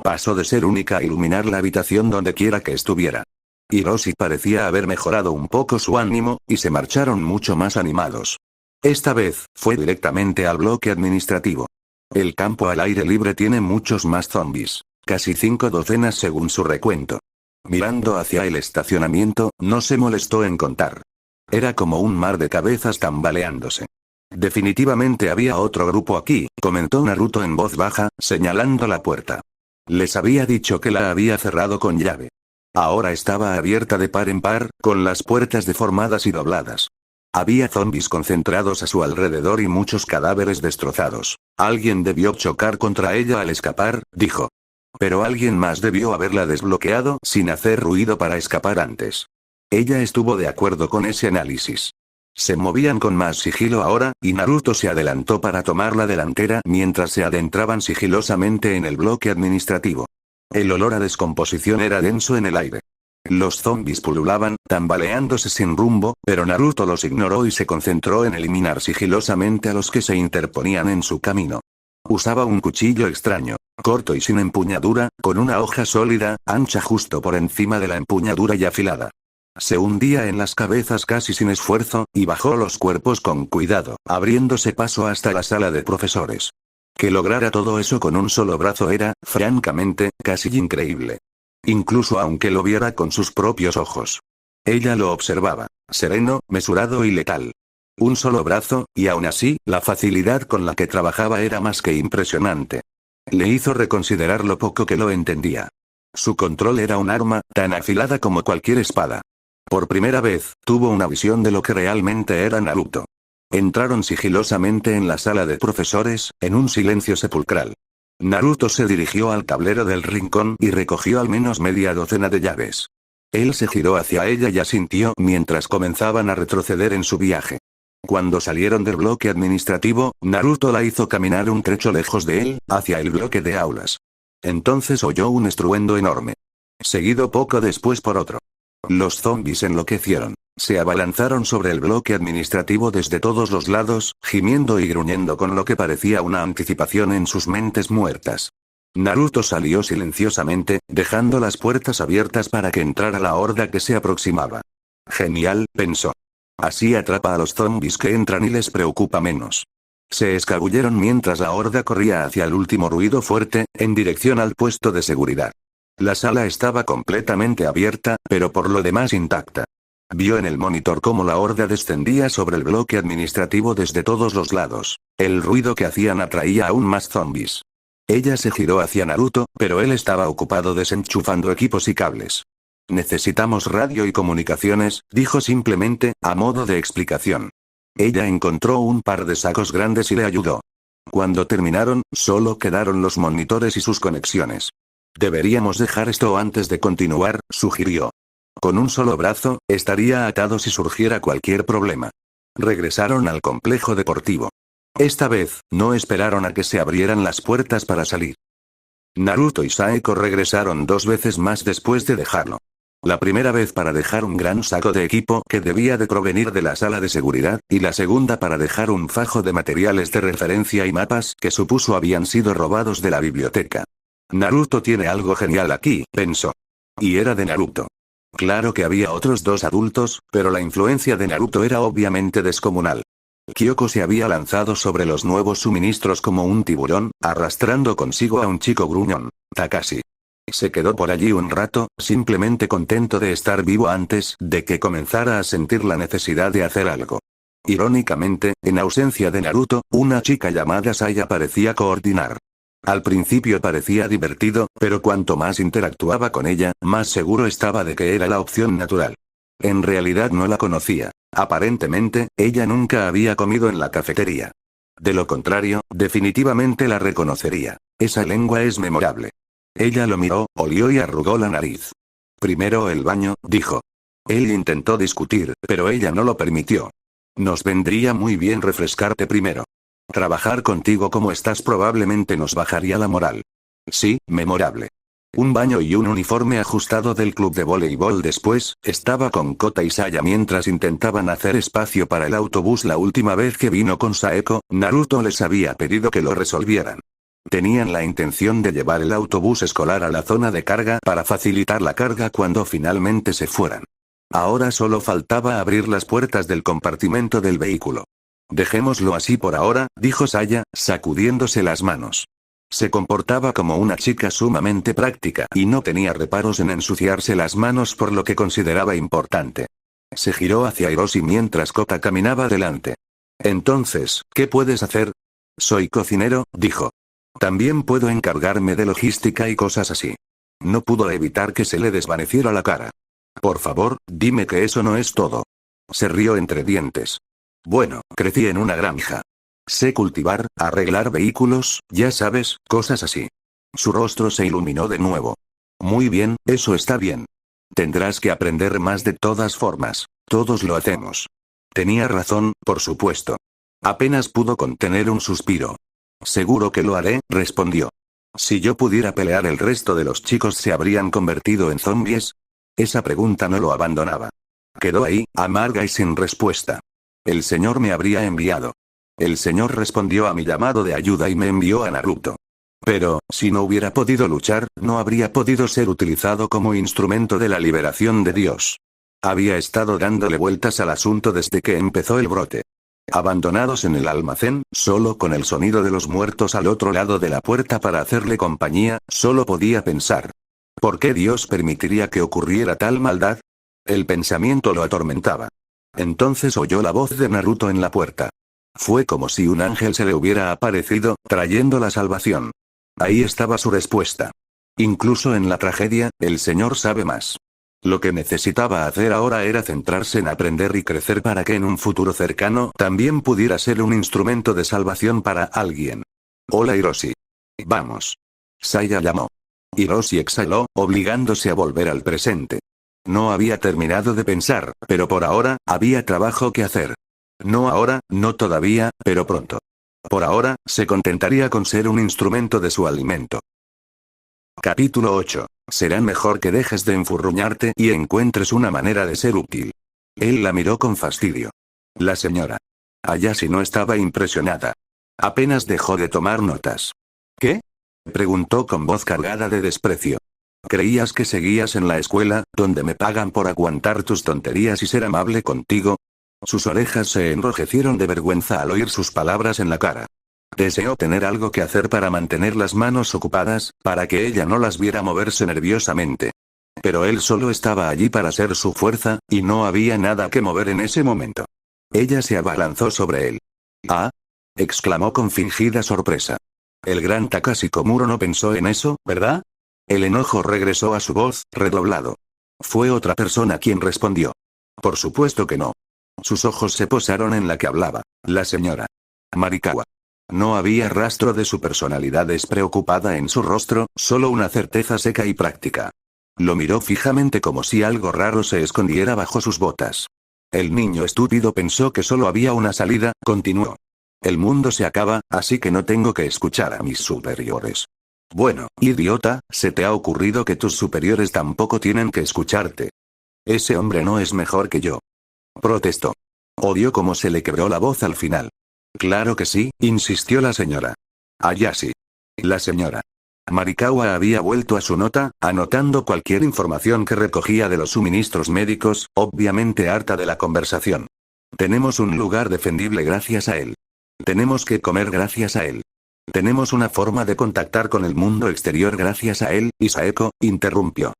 Pasó de ser única a iluminar la habitación donde quiera que estuviera. Hiroshi parecía haber mejorado un poco su ánimo, y se marcharon mucho más animados. Esta vez, fue directamente al bloque administrativo. El campo al aire libre tiene muchos más zombies. Casi 5 docenas según su recuento. Mirando hacia el estacionamiento, no se molestó en contar. Era como un mar de cabezas tambaleándose. Definitivamente había otro grupo aquí, comentó Naruto en voz baja, señalando la puerta. Les había dicho que la había cerrado con llave. Ahora estaba abierta de par en par, con las puertas deformadas y dobladas. Había zombies concentrados a su alrededor y muchos cadáveres destrozados. Alguien debió chocar contra ella al escapar, dijo. Pero alguien más debió haberla desbloqueado sin hacer ruido para escapar antes. Ella estuvo de acuerdo con ese análisis. Se movían con más sigilo ahora, y Naruto se adelantó para tomar la delantera mientras se adentraban sigilosamente en el bloque administrativo. El olor a descomposición era denso en el aire. Los zombies pululaban, tambaleándose sin rumbo, pero Naruto los ignoró y se concentró en eliminar sigilosamente a los que se interponían en su camino. Usaba un cuchillo extraño, corto y sin empuñadura, con una hoja sólida, ancha justo por encima de la empuñadura y afilada. Se hundía en las cabezas casi sin esfuerzo, y bajó los cuerpos con cuidado, abriéndose paso hasta la sala de profesores. Que lograra todo eso con un solo brazo era, francamente, casi increíble. Incluso aunque lo viera con sus propios ojos. Ella lo observaba, sereno, mesurado y letal. Un solo brazo, y aún así, la facilidad con la que trabajaba era más que impresionante. Le hizo reconsiderar lo poco que lo entendía. Su control era un arma, tan afilada como cualquier espada. Por primera vez, tuvo una visión de lo que realmente era Naruto. Entraron sigilosamente en la sala de profesores, en un silencio sepulcral. Naruto se dirigió al tablero del rincón y recogió al menos media docena de llaves. Él se giró hacia ella y asintió mientras comenzaban a retroceder en su viaje. Cuando salieron del bloque administrativo, Naruto la hizo caminar un trecho lejos de él, hacia el bloque de aulas. Entonces oyó un estruendo enorme. Seguido poco después por otro. Los zombies enloquecieron. Se abalanzaron sobre el bloque administrativo desde todos los lados, gimiendo y gruñendo con lo que parecía una anticipación en sus mentes muertas. Naruto salió silenciosamente, dejando las puertas abiertas para que entrara la horda que se aproximaba. Genial, pensó. Así atrapa a los zombies que entran y les preocupa menos. Se escabulleron mientras la horda corría hacia el último ruido fuerte, en dirección al puesto de seguridad. La sala estaba completamente abierta, pero por lo demás intacta. Vio en el monitor cómo la horda descendía sobre el bloque administrativo desde todos los lados. El ruido que hacían atraía aún más zombies. Ella se giró hacia Naruto, pero él estaba ocupado desenchufando equipos y cables. Necesitamos radio y comunicaciones, dijo simplemente, a modo de explicación. Ella encontró un par de sacos grandes y le ayudó. Cuando terminaron, solo quedaron los monitores y sus conexiones. Deberíamos dejar esto antes de continuar, sugirió. Con un solo brazo, estaría atado si surgiera cualquier problema. Regresaron al complejo deportivo. Esta vez, no esperaron a que se abrieran las puertas para salir. Naruto y Saeko regresaron 2 veces más después de dejarlo. La primera vez para dejar un gran saco de equipo que debía de provenir de la sala de seguridad, y la segunda para dejar un fajo de materiales de referencia y mapas que supuso habían sido robados de la biblioteca. Naruto tiene algo genial aquí, pensó. Y era de Naruto. Claro que había otros 2 adultos, pero la influencia de Naruto era obviamente descomunal. Kyoko se había lanzado sobre los nuevos suministros como un tiburón, arrastrando consigo a un chico gruñón, Takashi. Se quedó por allí un rato, simplemente contento de estar vivo antes de que comenzara a sentir la necesidad de hacer algo. Irónicamente, en ausencia de Naruto, una chica llamada Saya parecía coordinar. Al principio parecía divertido, pero cuanto más interactuaba con ella, más seguro estaba de que era la opción natural. En realidad no la conocía. Aparentemente, ella nunca había comido en la cafetería. De lo contrario, definitivamente la reconocería. Esa lengua es memorable. Ella lo miró, olió y arrugó la nariz. Primero el baño, dijo. Él intentó discutir, pero ella no lo permitió. Nos vendría muy bien refrescarte primero. Trabajar contigo como estás probablemente nos bajaría la moral. Sí, memorable. Un baño y un uniforme ajustado del club de voleibol después, estaba con Kota y Saya mientras intentaban hacer espacio para el autobús la última vez que vino con Saeko, Naruto les había pedido que lo resolvieran. Tenían la intención de llevar el autobús escolar a la zona de carga para facilitar la carga cuando finalmente se fueran. Ahora solo faltaba abrir las puertas del compartimento del vehículo. Dejémoslo así por ahora, dijo Saya, sacudiéndose las manos. Se comportaba como una chica sumamente práctica y no tenía reparos en ensuciarse las manos por lo que consideraba importante. Se giró hacia Hiroshi mientras Kota caminaba delante. Entonces, ¿qué puedes hacer? Soy cocinero, dijo. También puedo encargarme de logística y cosas así. No pudo evitar que se le desvaneciera la cara. Por favor, dime que eso no es todo. Se rió entre dientes. Bueno, crecí en una granja. Sé cultivar, arreglar vehículos, ya sabes, cosas así. Su rostro se iluminó de nuevo. Muy bien, eso está bien. Tendrás que aprender más de todas formas. Todos lo hacemos. Tenía razón, por supuesto. Apenas pudo contener un suspiro. Seguro que lo haré, respondió. Si yo pudiera pelear, ¿el resto de los chicos se habrían convertido en zombies? Esa pregunta no lo abandonaba. Quedó ahí, amarga y sin respuesta. El señor me habría enviado. El señor respondió a mi llamado de ayuda y me envió a Naruto. Pero, si no hubiera podido luchar, no habría podido ser utilizado como instrumento de la liberación de Dios. Había estado dándole vueltas al asunto desde que empezó el brote. Abandonados en el almacén, solo con el sonido de los muertos al otro lado de la puerta para hacerle compañía, solo podía pensar. ¿Por qué Dios permitiría que ocurriera tal maldad? El pensamiento lo atormentaba. Entonces oyó la voz de Naruto en la puerta. Fue como si un ángel se le hubiera aparecido, trayendo la salvación. Ahí estaba su respuesta. Incluso en la tragedia, el señor sabe más. Lo que necesitaba hacer ahora era centrarse en aprender y crecer para que en un futuro cercano también pudiera ser un instrumento de salvación para alguien. Hola Hiroshi. Vamos. Saya llamó. Hiroshi exhaló, obligándose a volver al presente. No había terminado de pensar, pero por ahora, había trabajo que hacer. No ahora, no todavía, pero pronto. Por ahora, se contentaría con ser un instrumento de su alimento. Capítulo 8. Será mejor que dejes de enfurruñarte y encuentres una manera de ser útil. Él la miró con fastidio. La señora Hayashi no estaba impresionada. Apenas dejó de tomar notas. ¿Qué? Preguntó con voz cargada de desprecio. ¿Creías que seguías en la escuela, donde me pagan por aguantar tus tonterías y ser amable contigo? Sus orejas se enrojecieron de vergüenza al oír sus palabras en la cara. Deseó tener algo que hacer para mantener las manos ocupadas, para que ella no las viera moverse nerviosamente. Pero él solo estaba allí para ser su fuerza, y no había nada que mover en ese momento. Ella se abalanzó sobre él. «¿Ah?» exclamó con fingida sorpresa. El gran Takashi Komuro no pensó en eso, ¿verdad? El enojo regresó a su voz, redoblado. Fue otra persona quien respondió. Por supuesto que no. Sus ojos se posaron en la que hablaba, la señora Marikawa. No había rastro de su personalidad despreocupada en su rostro, solo una certeza seca y práctica. Lo miró fijamente como si algo raro se escondiera bajo sus botas. El niño estúpido pensó que solo había una salida, continuó. El mundo se acaba, así que no tengo que escuchar a mis superiores. Bueno, idiota, ¿se te ha ocurrido que tus superiores tampoco tienen que escucharte? Ese hombre no es mejor que yo. Protestó. Odió cómo se le quebró la voz al final. Claro que sí, insistió la señora Hayashi. La señora Marikawa había vuelto a su nota, anotando cualquier información que recogía de los suministros médicos, obviamente harta de la conversación. Tenemos un lugar defendible gracias a él. Tenemos que comer gracias a él. Tenemos una forma de contactar con el mundo exterior gracias a él, y Saeko interrumpió.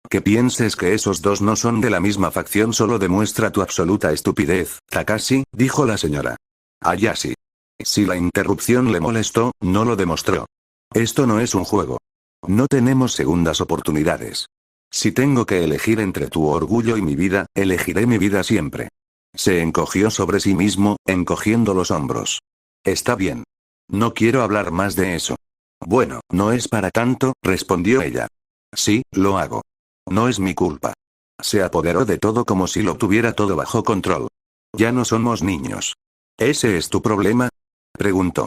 Que pienses que esos dos no son de la misma facción solo demuestra tu absoluta estupidez, Takashi, dijo la señora Hayashi. Si la interrupción le molestó, no lo demostró. Esto no es un juego. No tenemos segundas oportunidades. Si tengo que elegir entre tu orgullo y mi vida, elegiré mi vida siempre. Se encogió sobre sí mismo, encogiendo los hombros. Está bien. No quiero hablar más de eso. Bueno, no es para tanto, respondió ella. Sí, lo hago. No es mi culpa. Se apoderó de todo como si lo tuviera todo bajo control. Ya no somos niños. ¿Ese es tu problema? Preguntó.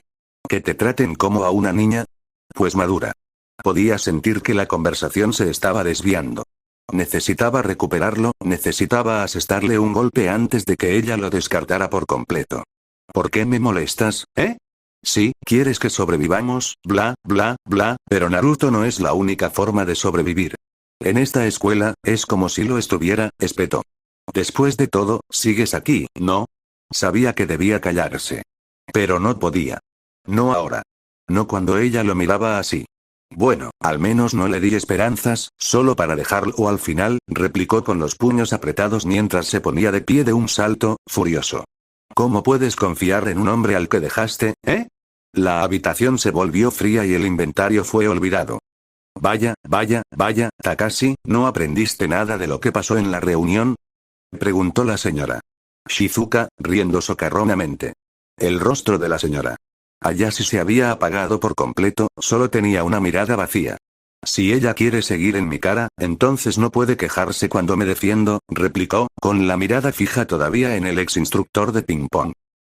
¿Que te traten como a una niña? Pues madura. Podía sentir que la conversación se estaba desviando. Necesitaba recuperarlo, necesitaba asestarle un golpe antes de que ella lo descartara por completo. ¿Por qué me molestas, eh? Sí, quieres que sobrevivamos, bla, bla, bla, pero Naruto no es la única forma de sobrevivir. En esta escuela, es como si lo estuviera, espetó. Después de todo, sigues aquí, ¿no? Sabía que debía callarse. Pero no podía. No ahora. No cuando ella lo miraba así. Bueno, al menos no le di esperanzas, solo para dejarlo al final, replicó con los puños apretados mientras se ponía de pie de un salto, furioso. ¿Cómo puedes confiar en un hombre al que dejaste, eh? La habitación se volvió fría y el inventario fue olvidado. Vaya, vaya, vaya, Takashi, ¿no aprendiste nada de lo que pasó en la reunión? Preguntó la señora Shizuka, riendo socarronamente. El rostro de la señora Hayashi se había apagado por completo, solo tenía una mirada vacía. Si ella quiere seguir en mi cara, entonces no puede quejarse cuando me defiendo, replicó, con la mirada fija todavía en el ex instructor de ping-pong.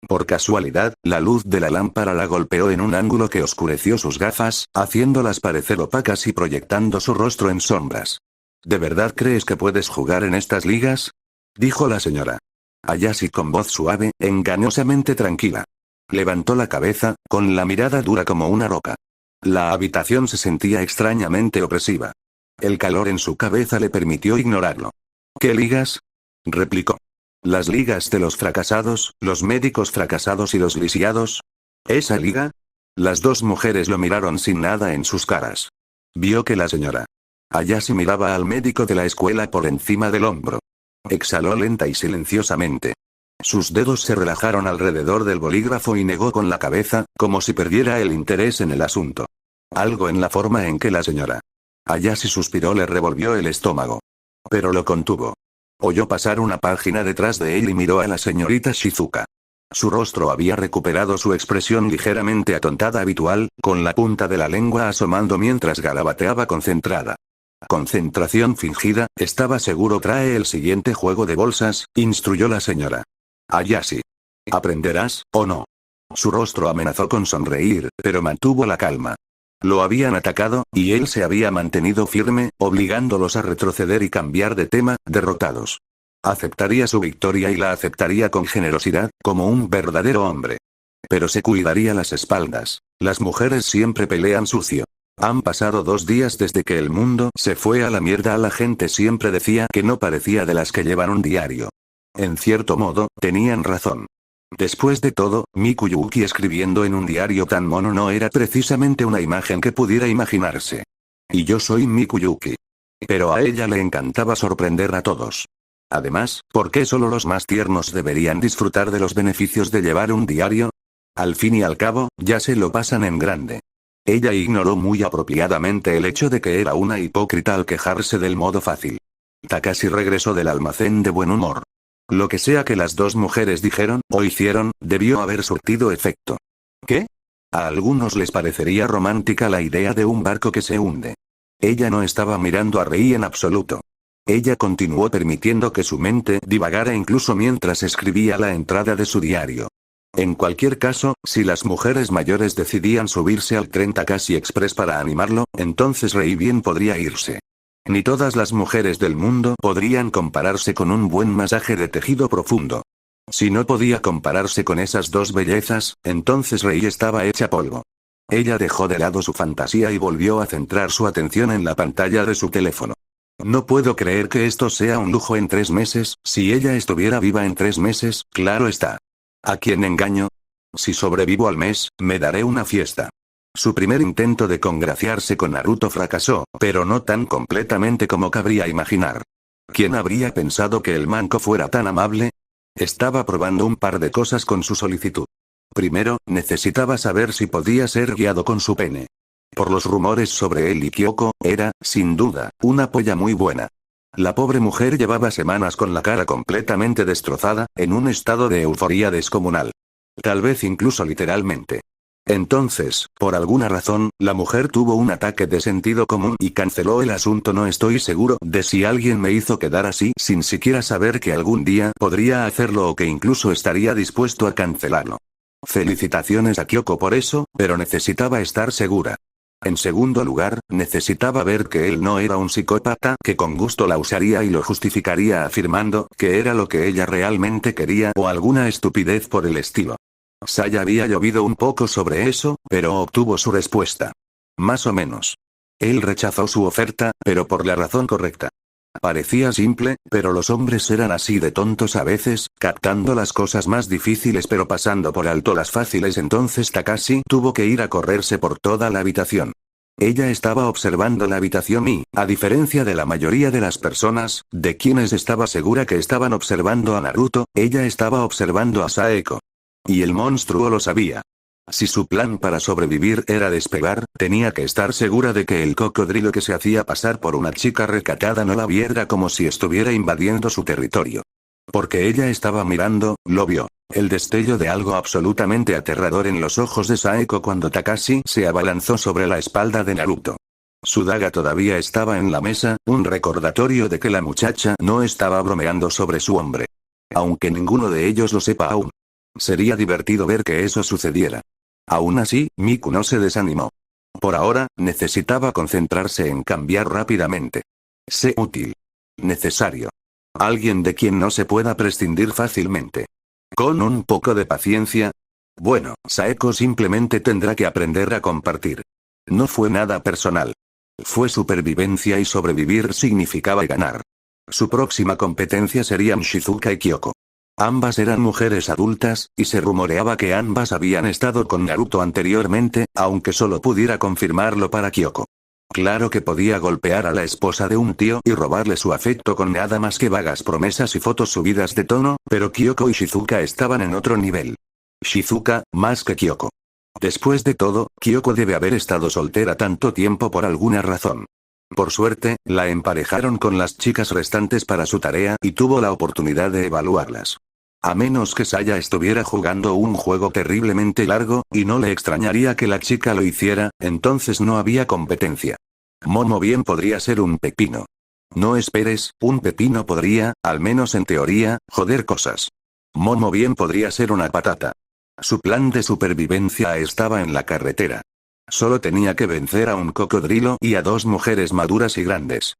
Por casualidad, la luz de la lámpara la golpeó en un ángulo que oscureció sus gafas, haciéndolas parecer opacas y proyectando su rostro en sombras. ¿De verdad crees que puedes jugar en estas ligas? Dijo la señora Hayashi con voz suave, engañosamente tranquila. Levantó la cabeza, con la mirada dura como una roca. La habitación se sentía extrañamente opresiva. El calor en su cabeza le permitió ignorarlo. ¿Qué ligas? Replicó. ¿Las ligas de los fracasados, los médicos fracasados y los lisiados? ¿Esa liga? Las dos mujeres lo miraron sin nada en sus caras. Vio que la señora Hayashi miraba al médico de la escuela por encima del hombro. Exhaló lenta y silenciosamente. Sus dedos se relajaron alrededor del bolígrafo y negó con la cabeza, como si perdiera el interés en el asunto. Algo en la forma en que la señora Ayashi suspiró, le revolvió el estómago. Pero lo contuvo. Oyó pasar una página detrás de él y miró a la señorita Shizuka. Su rostro había recuperado su expresión ligeramente atontada habitual, con la punta de la lengua asomando mientras garabateaba concentrada. Concentración fingida, estaba seguro. Trae el siguiente juego de bolsas, instruyó la señora. Ayashi. ¿Aprenderás, o no? Su rostro amenazó con sonreír, pero mantuvo la calma. Lo habían atacado, y él se había mantenido firme, obligándolos a retroceder y cambiar de tema, derrotados. Aceptaría su victoria y la aceptaría con generosidad, como un verdadero hombre. Pero se cuidaría las espaldas. Las mujeres siempre pelean sucio. Han pasado 2 días desde que el mundo se fue a la mierda. La gente siempre decía que no parecía de las que llevan un diario. En cierto modo, tenían razón. Después de todo, Mikuyuki escribiendo en un diario tan mono no era precisamente una imagen que pudiera imaginarse. Y yo soy Mikuyuki. Pero a ella le encantaba sorprender a todos. Además, ¿por qué solo los más tiernos deberían disfrutar de los beneficios de llevar un diario? Al fin y al cabo, ya se lo pasan en grande. Ella ignoró muy apropiadamente el hecho de que era una hipócrita al quejarse del modo fácil. Takashi regresó del almacén de buen humor. Lo que sea que las dos mujeres dijeron, o hicieron, debió haber surtido efecto. ¿Qué? A algunos les parecería romántica la idea de un barco que se hunde. Ella no estaba mirando a Rei en absoluto. Ella continuó permitiendo que su mente divagara incluso mientras escribía la entrada de su diario. En cualquier caso, si las mujeres mayores decidían subirse al tren Takashi Express para animarlo, entonces Rei bien podría irse. Ni todas las mujeres del mundo podrían compararse con un buen masaje de tejido profundo. Si no podía compararse con esas dos bellezas, entonces Rei estaba hecha polvo. Ella dejó de lado su fantasía y volvió a centrar su atención en la pantalla de su teléfono. No puedo creer que esto sea un lujo en 3 meses, si ella estuviera viva en 3 meses, claro está. ¿A quién engaño? Si sobrevivo al mes, me daré una fiesta. Su primer intento de congraciarse con Naruto fracasó, pero no tan completamente como cabría imaginar. ¿Quién habría pensado que el manco fuera tan amable? Estaba probando un par de cosas con su solicitud. Primero, necesitaba saber si podía ser guiado con su pene. Por los rumores sobre él y Kyoko, era, sin duda, una polla muy buena. La pobre mujer llevaba semanas con la cara completamente destrozada, en un estado de euforía descomunal. Tal vez incluso literalmente. Entonces, por alguna razón, la mujer tuvo un ataque de sentido común y canceló el asunto. No estoy seguro de si alguien me hizo quedar así sin siquiera saber que algún día podría hacerlo o que incluso estaría dispuesto a cancelarlo. Felicitaciones a Kyoko por eso, pero necesitaba estar segura. En segundo lugar, necesitaba ver que él no era un psicópata que con gusto la usaría y lo justificaría afirmando que era lo que ella realmente quería o alguna estupidez por el estilo. Saya había llovido un poco sobre eso, pero obtuvo su respuesta. Más o menos. Él rechazó su oferta, pero por la razón correcta. Parecía simple, pero los hombres eran así de tontos a veces, captando las cosas más difíciles pero pasando por alto las fáciles. Entonces Takashi tuvo que ir a correrse por toda la habitación. Ella estaba observando la habitación y, a diferencia de la mayoría de las personas, de quienes estaba segura que estaban observando a Naruto, ella estaba observando a Saeko. Y el monstruo lo sabía. Si su plan para sobrevivir era despegar, tenía que estar segura de que el cocodrilo que se hacía pasar por una chica recatada no la viera como si estuviera invadiendo su territorio. Porque ella estaba mirando, lo vio. El destello de algo absolutamente aterrador en los ojos de Saeko cuando Takashi se abalanzó sobre la espalda de Naruto. Su daga todavía estaba en la mesa, un recordatorio de que la muchacha no estaba bromeando sobre su hombre. Aunque ninguno de ellos lo sepa aún. Sería divertido ver que eso sucediera. Aún así, Miku no se desanimó. Por ahora, necesitaba concentrarse en cambiar rápidamente. Sé útil. Necesario. Alguien de quien no se pueda prescindir fácilmente. Con un poco de paciencia. Bueno, Saeko simplemente tendrá que aprender a compartir. No fue nada personal. Fue supervivencia y sobrevivir significaba ganar. Su próxima competencia serían Shizuka y Kyoko. Ambas eran mujeres adultas, y se rumoreaba que ambas habían estado con Naruto anteriormente, aunque solo pudiera confirmarlo para Kyoko. Claro que podía golpear a la esposa de un tío y robarle su afecto con nada más que vagas promesas y fotos subidas de tono, pero Kyoko y Shizuka estaban en otro nivel. Shizuka, más que Kyoko. Después de todo, Kyoko debe haber estado soltera tanto tiempo por alguna razón. Por suerte, la emparejaron con las chicas restantes para su tarea y tuvo la oportunidad de evaluarlas. A menos que Saya estuviera jugando un juego terriblemente largo, y no le extrañaría que la chica lo hiciera, entonces no había competencia. Momo bien podría ser un pepino. No esperes, un pepino podría, al menos en teoría, joder cosas. Momo bien podría ser una patata. Su plan de supervivencia estaba en la carretera. Solo tenía que vencer a un cocodrilo y a dos mujeres maduras y grandes.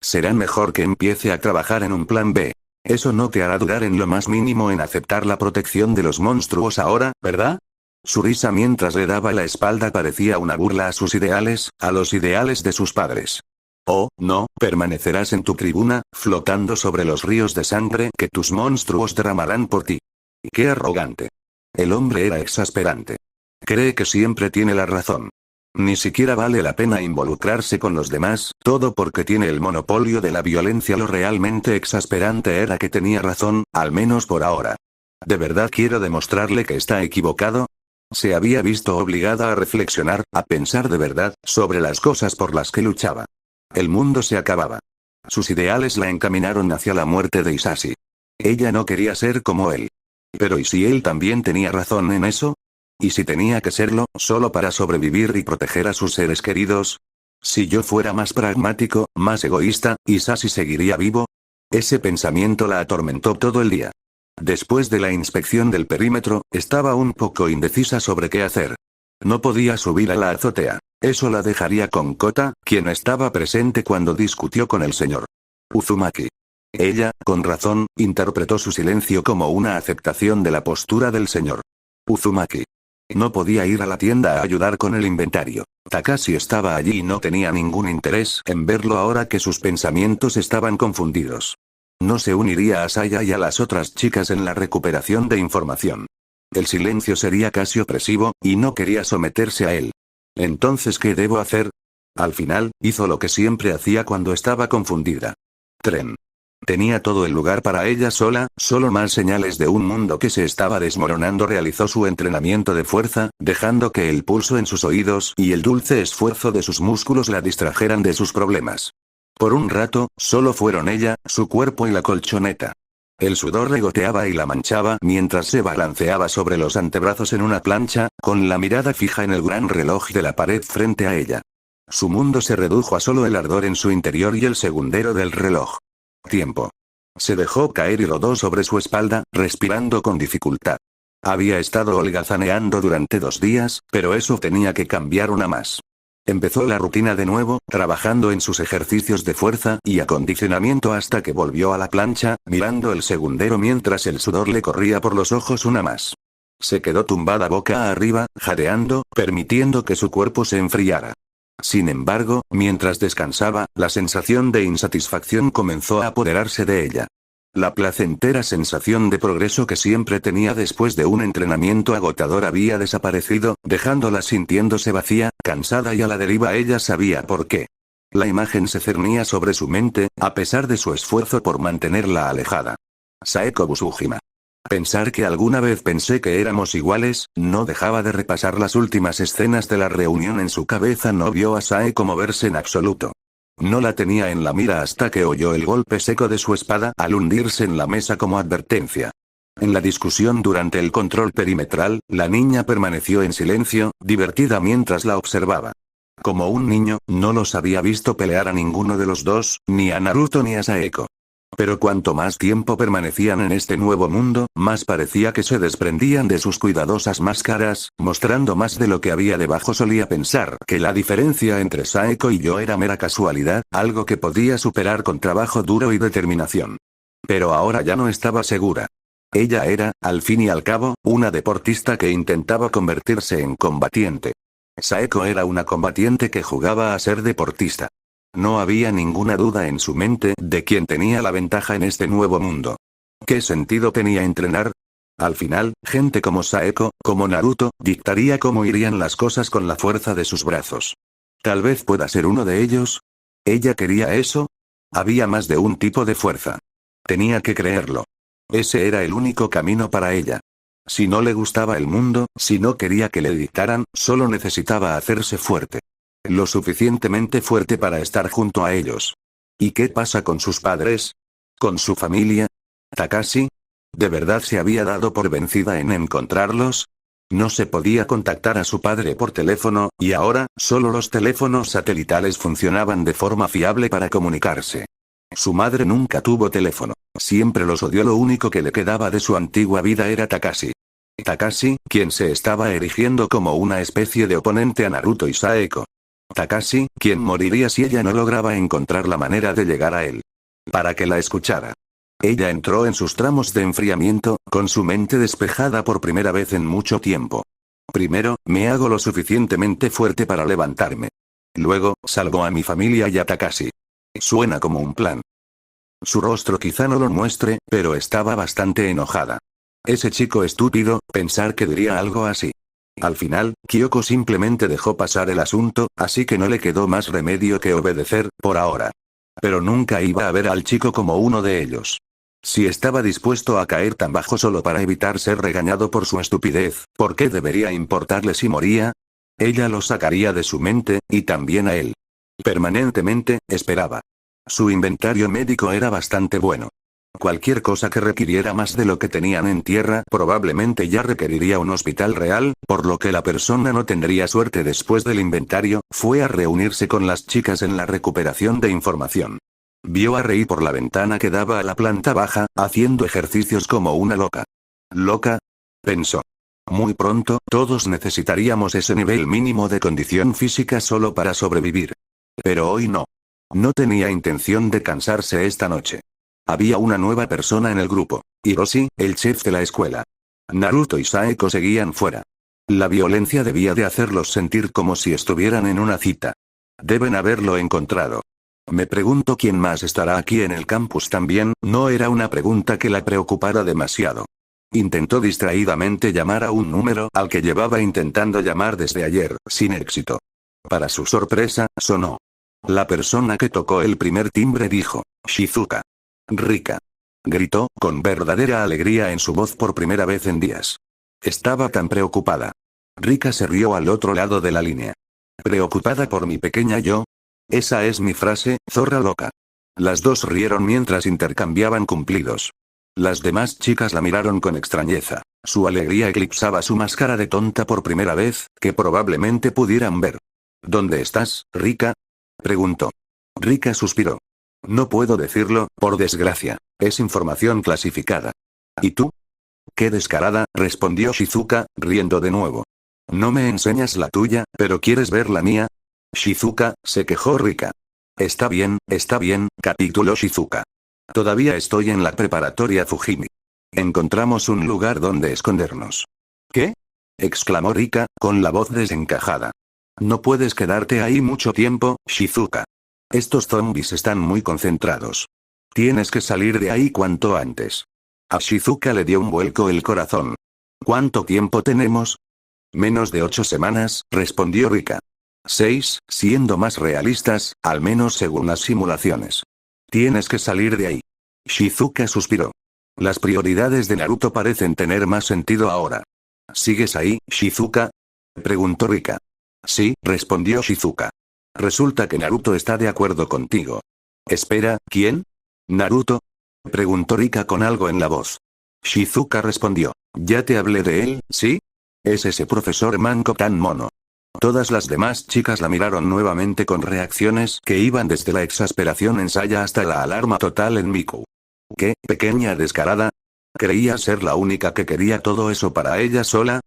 Será mejor que empiece a trabajar en un plan B. Eso no te hará dudar en lo más mínimo en aceptar la protección de los monstruos ahora, ¿verdad? Su risa mientras le daba la espalda parecía una burla a sus ideales, a los ideales de sus padres. Oh, no, permanecerás en tu tribuna, flotando sobre los ríos de sangre que tus monstruos derramarán por ti. ¡Qué arrogante! El hombre era exasperante. Cree que siempre tiene la razón. Ni siquiera vale la pena involucrarse con los demás, todo porque tiene el monopolio de la violencia. Lo realmente exasperante era que tenía razón, al menos por ahora. ¿De verdad quiero demostrarle que está equivocado? Se había visto obligada a reflexionar, a pensar de verdad, sobre las cosas por las que luchaba. El mundo se acababa. Sus ideales la encaminaron hacia la muerte de Hisashi. Ella no quería ser como él. Pero ¿y si él también tenía razón en eso? ¿Y si tenía que serlo, solo para sobrevivir y proteger a sus seres queridos? Si yo fuera más pragmático, más egoísta, ¿Hisashi seguiría vivo? Ese pensamiento la atormentó todo el día. Después de la inspección del perímetro, estaba un poco indecisa sobre qué hacer. No podía subir a la azotea. Eso la dejaría con Kota, quien estaba presente cuando discutió con el señor Uzumaki. Ella, con razón, interpretó su silencio como una aceptación de la postura del señor Uzumaki. No podía ir a la tienda a ayudar con el inventario. Takashi estaba allí y no tenía ningún interés en verlo ahora que sus pensamientos estaban confundidos. No se uniría a Saya y a las otras chicas en la recuperación de información. El silencio sería casi opresivo, y no quería someterse a él. Entonces, ¿qué debo hacer? Al final, hizo lo que siempre hacía cuando estaba confundida. Tren. Tenía todo el lugar para ella sola, solo más señales de un mundo que se estaba desmoronando. Realizó su entrenamiento de fuerza, dejando que el pulso en sus oídos y el dulce esfuerzo de sus músculos la distrajeran de sus problemas. Por un rato, solo fueron ella, su cuerpo y la colchoneta. El sudor le goteaba y la manchaba mientras se balanceaba sobre los antebrazos en una plancha, con la mirada fija en el gran reloj de la pared frente a ella. Su mundo se redujo a solo el ardor en su interior y el segundero del reloj. Tiempo. Se dejó caer y rodó sobre su espalda, respirando con dificultad. Había estado holgazaneando durante 2 días, pero eso tenía que cambiar una más. Empezó la rutina de nuevo, trabajando en sus ejercicios de fuerza y acondicionamiento hasta que volvió a la plancha, mirando el segundero mientras el sudor le corría por los ojos una más. Se quedó tumbada boca arriba, jadeando, permitiendo que su cuerpo se enfriara. Sin embargo, mientras descansaba, la sensación de insatisfacción comenzó a apoderarse de ella. La placentera sensación de progreso que siempre tenía después de un entrenamiento agotador había desaparecido, dejándola sintiéndose vacía, cansada y a la deriva. Ella sabía por qué. La imagen se cernía sobre su mente, a pesar de su esfuerzo por mantenerla alejada. Saeko Busujima. Pensar que alguna vez pensé que éramos iguales, no dejaba de repasar las últimas escenas de la reunión en su cabeza. No vio a Saeko moverse en absoluto. No la tenía en la mira hasta que oyó el golpe seco de su espada al hundirse en la mesa como advertencia. En la discusión durante el control perimetral, la niña permaneció en silencio, divertida mientras la observaba. Como un niño, no los había visto pelear a ninguno de los dos, ni a Naruto ni a Saeko. Pero cuanto más tiempo permanecían en este nuevo mundo, más parecía que se desprendían de sus cuidadosas máscaras, mostrando más de lo que había debajo. Solía pensar que la diferencia entre Saeko y yo era mera casualidad, algo que podía superar con trabajo duro y determinación. Pero ahora ya no estaba segura. Ella era, al fin y al cabo, una deportista que intentaba convertirse en combatiente. Saeko era una combatiente que jugaba a ser deportista. No había ninguna duda en su mente de quién tenía la ventaja en este nuevo mundo. ¿Qué sentido tenía entrenar? Al final, gente como Saeko, como Naruto, dictaría cómo irían las cosas con la fuerza de sus brazos. Tal vez pueda ser uno de ellos. ¿Ella quería eso? Había más de un tipo de fuerza. Tenía que creerlo. Ese era el único camino para ella. Si no le gustaba el mundo, si no quería que le dictaran, solo necesitaba hacerse fuerte. Lo suficientemente fuerte para estar junto a ellos. ¿Y qué pasa con sus padres? ¿Con su familia? ¿Takashi? ¿De verdad se había dado por vencida en encontrarlos? No se podía contactar a su padre por teléfono, y ahora, solo los teléfonos satelitales funcionaban de forma fiable para comunicarse. Su madre nunca tuvo teléfono. Siempre los odió. Lo único que le quedaba de su antigua vida era Takashi. Takashi, quien se estaba erigiendo como una especie de oponente a Naruto y Saeko. Takashi, quien moriría si ella no lograba encontrar la manera de llegar a él. Para que la escuchara. Ella entró en sus tramos de enfriamiento, con su mente despejada por primera vez en mucho tiempo. Primero, me hago lo suficientemente fuerte para levantarme. Luego, salvo a mi familia y a Takashi. Suena como un plan. Su rostro quizá no lo muestre, pero estaba bastante enojada. Ese chico estúpido, pensar que diría algo así. Al final, Kyoko simplemente dejó pasar el asunto, así que no le quedó más remedio que obedecer, por ahora. Pero nunca iba a ver al chico como uno de ellos. Si estaba dispuesto a caer tan bajo solo para evitar ser regañado por su estupidez, ¿por qué debería importarle si moría? Ella lo sacaría de su mente, y también a él. Permanentemente, esperaba. Su inventario médico era bastante bueno. Cualquier cosa que requiriera más de lo que tenían en tierra probablemente ya requeriría un hospital real, por lo que la persona no tendría suerte después del inventario. Fue a reunirse con las chicas en la recuperación de información. Vio a Rei por la ventana que daba a la planta baja, haciendo ejercicios como una loca. ¿Loca? Pensó. Muy pronto, todos necesitaríamos ese nivel mínimo de condición física solo para sobrevivir. Pero hoy no. No tenía intención de cansarse esta noche. Había una nueva persona en el grupo. Hiroshi, el chef de la escuela. Naruto y Saeko seguían fuera. La violencia debía de hacerlos sentir como si estuvieran en una cita. Deben haberlo encontrado. Me pregunto quién más estará aquí en el campus también. No era una pregunta que la preocupara demasiado. Intentó distraídamente llamar a un número al que llevaba intentando llamar desde ayer, sin éxito. Para su sorpresa, sonó. La persona que tocó el primer timbre dijo, Shizuka. Rika. Gritó, con verdadera alegría en su voz por primera vez en días. Estaba tan preocupada. Rika se rió al otro lado de la línea. ¿Preocupada por mi pequeña yo? Esa es mi frase, zorra loca. Las dos rieron mientras intercambiaban cumplidos. Las demás chicas la miraron con extrañeza. Su alegría eclipsaba su máscara de tonta por primera vez, que probablemente pudieran ver. ¿Dónde estás, Rika? Preguntó. Rika suspiró. No puedo decirlo, por desgracia. Es información clasificada. ¿Y tú? Qué descarada, respondió Shizuka, riendo de nuevo. No me enseñas la tuya, pero ¿quieres ver la mía? Shizuka, se quejó Rika. Está bien, capituló Shizuka. Todavía estoy en la preparatoria Fujimi. Encontramos un lugar donde escondernos. ¿Qué? Exclamó Rika, con la voz desencajada. No puedes quedarte ahí mucho tiempo, Shizuka. Estos zombies están muy concentrados. Tienes que salir de ahí cuanto antes. A Shizuka le dio un vuelco el corazón. ¿Cuánto tiempo tenemos? Menos de 8 semanas, respondió Rika. 6, siendo más realistas, al menos según las simulaciones. Tienes que salir de ahí. Shizuka suspiró. Las prioridades de Naruto parecen tener más sentido ahora. ¿Sigues ahí, Shizuka? Preguntó Rika. Sí, respondió Shizuka. Resulta que Naruto está de acuerdo contigo. Espera, ¿quién? ¿Naruto? Preguntó Rika con algo en la voz. Shizuka respondió. Ya te hablé de él, ¿sí? Es ese profesor manco tan mono. Todas las demás chicas la miraron nuevamente con reacciones que iban desde la exasperación en Saya hasta la alarma total en Miku. ¿Qué, pequeña descarada? ¿Creía ser la única que quería todo eso para ella sola?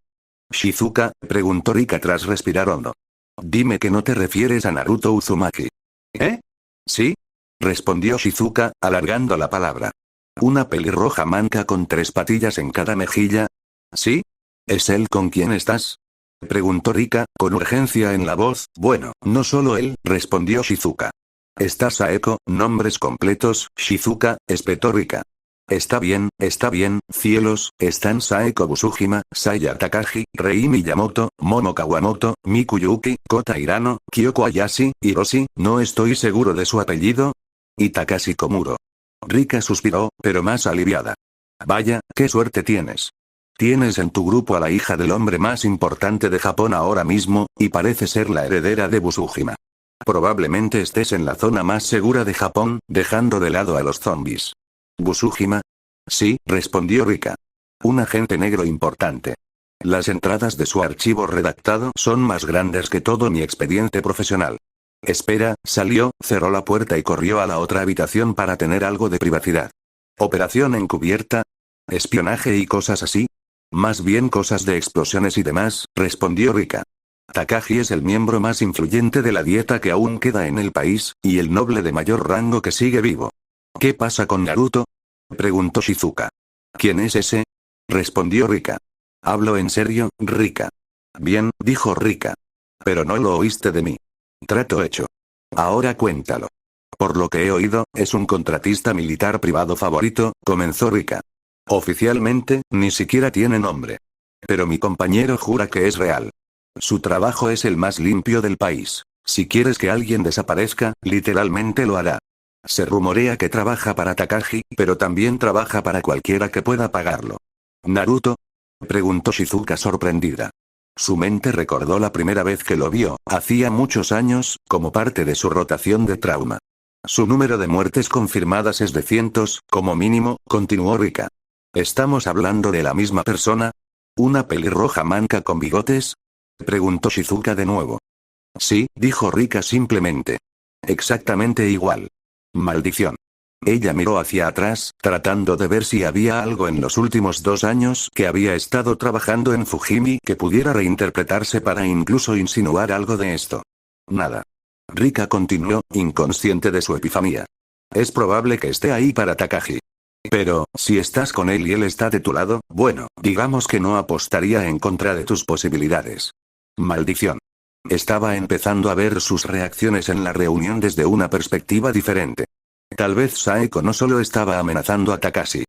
Shizuka, preguntó Rika tras respirar hondo. Dime que no te refieres a Naruto Uzumaki. ¿Eh? ¿Sí? Respondió Shizuka, alargando la palabra. ¿Una pelirroja manca con 3 patillas en cada mejilla? ¿Sí? ¿Es él con quien estás? Preguntó Rika, con urgencia en la voz. Bueno, no solo él, respondió Shizuka. Está Saeko, nombres completos, Shizuka, espetó Rika. Está bien, cielos, están Saeko Busujima, Saya Takagi, Rei Miyamoto, Momo Kawamoto, Miku Yuki, Kota Hirano, Kyoko Ayashi, Hiroshi, no estoy seguro de su apellido. Y Takashi Komuro. Rika suspiró, pero más aliviada. Vaya, qué suerte tienes. Tienes en tu grupo a la hija del hombre más importante de Japón ahora mismo, y parece ser la heredera de Busujima. Probablemente estés en la zona más segura de Japón, dejando de lado a los zombies. ¿Busujima? Sí, respondió Rika. Un agente negro importante. Las entradas de su archivo redactado son más grandes que todo mi expediente profesional. Espera, salió, cerró la puerta y corrió a la otra habitación para tener algo de privacidad. ¿Operación encubierta? ¿Espionaje y cosas así? Más bien cosas de explosiones y demás, respondió Rika. Takashi es el miembro más influyente de la dieta que aún queda en el país, y el noble de mayor rango que sigue vivo. ¿Qué pasa con Naruto? Preguntó Shizuka. ¿Quién es ese? Respondió Rika. Hablo en serio, Rika. Bien, dijo Rika. Pero no lo oíste de mí. Trato hecho. Ahora cuéntalo. Por lo que he oído, es un contratista militar privado favorito, comenzó Rika. Oficialmente, ni siquiera tiene nombre. Pero mi compañero jura que es real. Su trabajo es el más limpio del país. Si quieres que alguien desaparezca, literalmente lo hará. Se rumorea que trabaja para Takashi, pero también trabaja para cualquiera que pueda pagarlo. ¿Naruto? Preguntó Shizuka sorprendida. Su mente recordó la primera vez que lo vio, hacía muchos años, como parte de su rotación de trauma. Su número de muertes confirmadas es de cientos, como mínimo, continuó Rika. ¿Estamos hablando de la misma persona? ¿Una pelirroja manca con bigotes? Preguntó Shizuka de nuevo. Sí, dijo Rika simplemente. Exactamente igual. Maldición. Ella miró hacia atrás, tratando de ver si había algo en los últimos 2 años que había estado trabajando en Fujimi que pudiera reinterpretarse para incluso insinuar algo de esto. Nada. Rika continuó, inconsciente de su epifanía. Es probable que esté ahí para Takashi. Pero, si estás con él y él está de tu lado, bueno, digamos que no apostaría en contra de tus posibilidades. Maldición. Estaba empezando a ver sus reacciones en la reunión desde una perspectiva diferente. Tal vez Saeko no solo estaba amenazando a Takashi.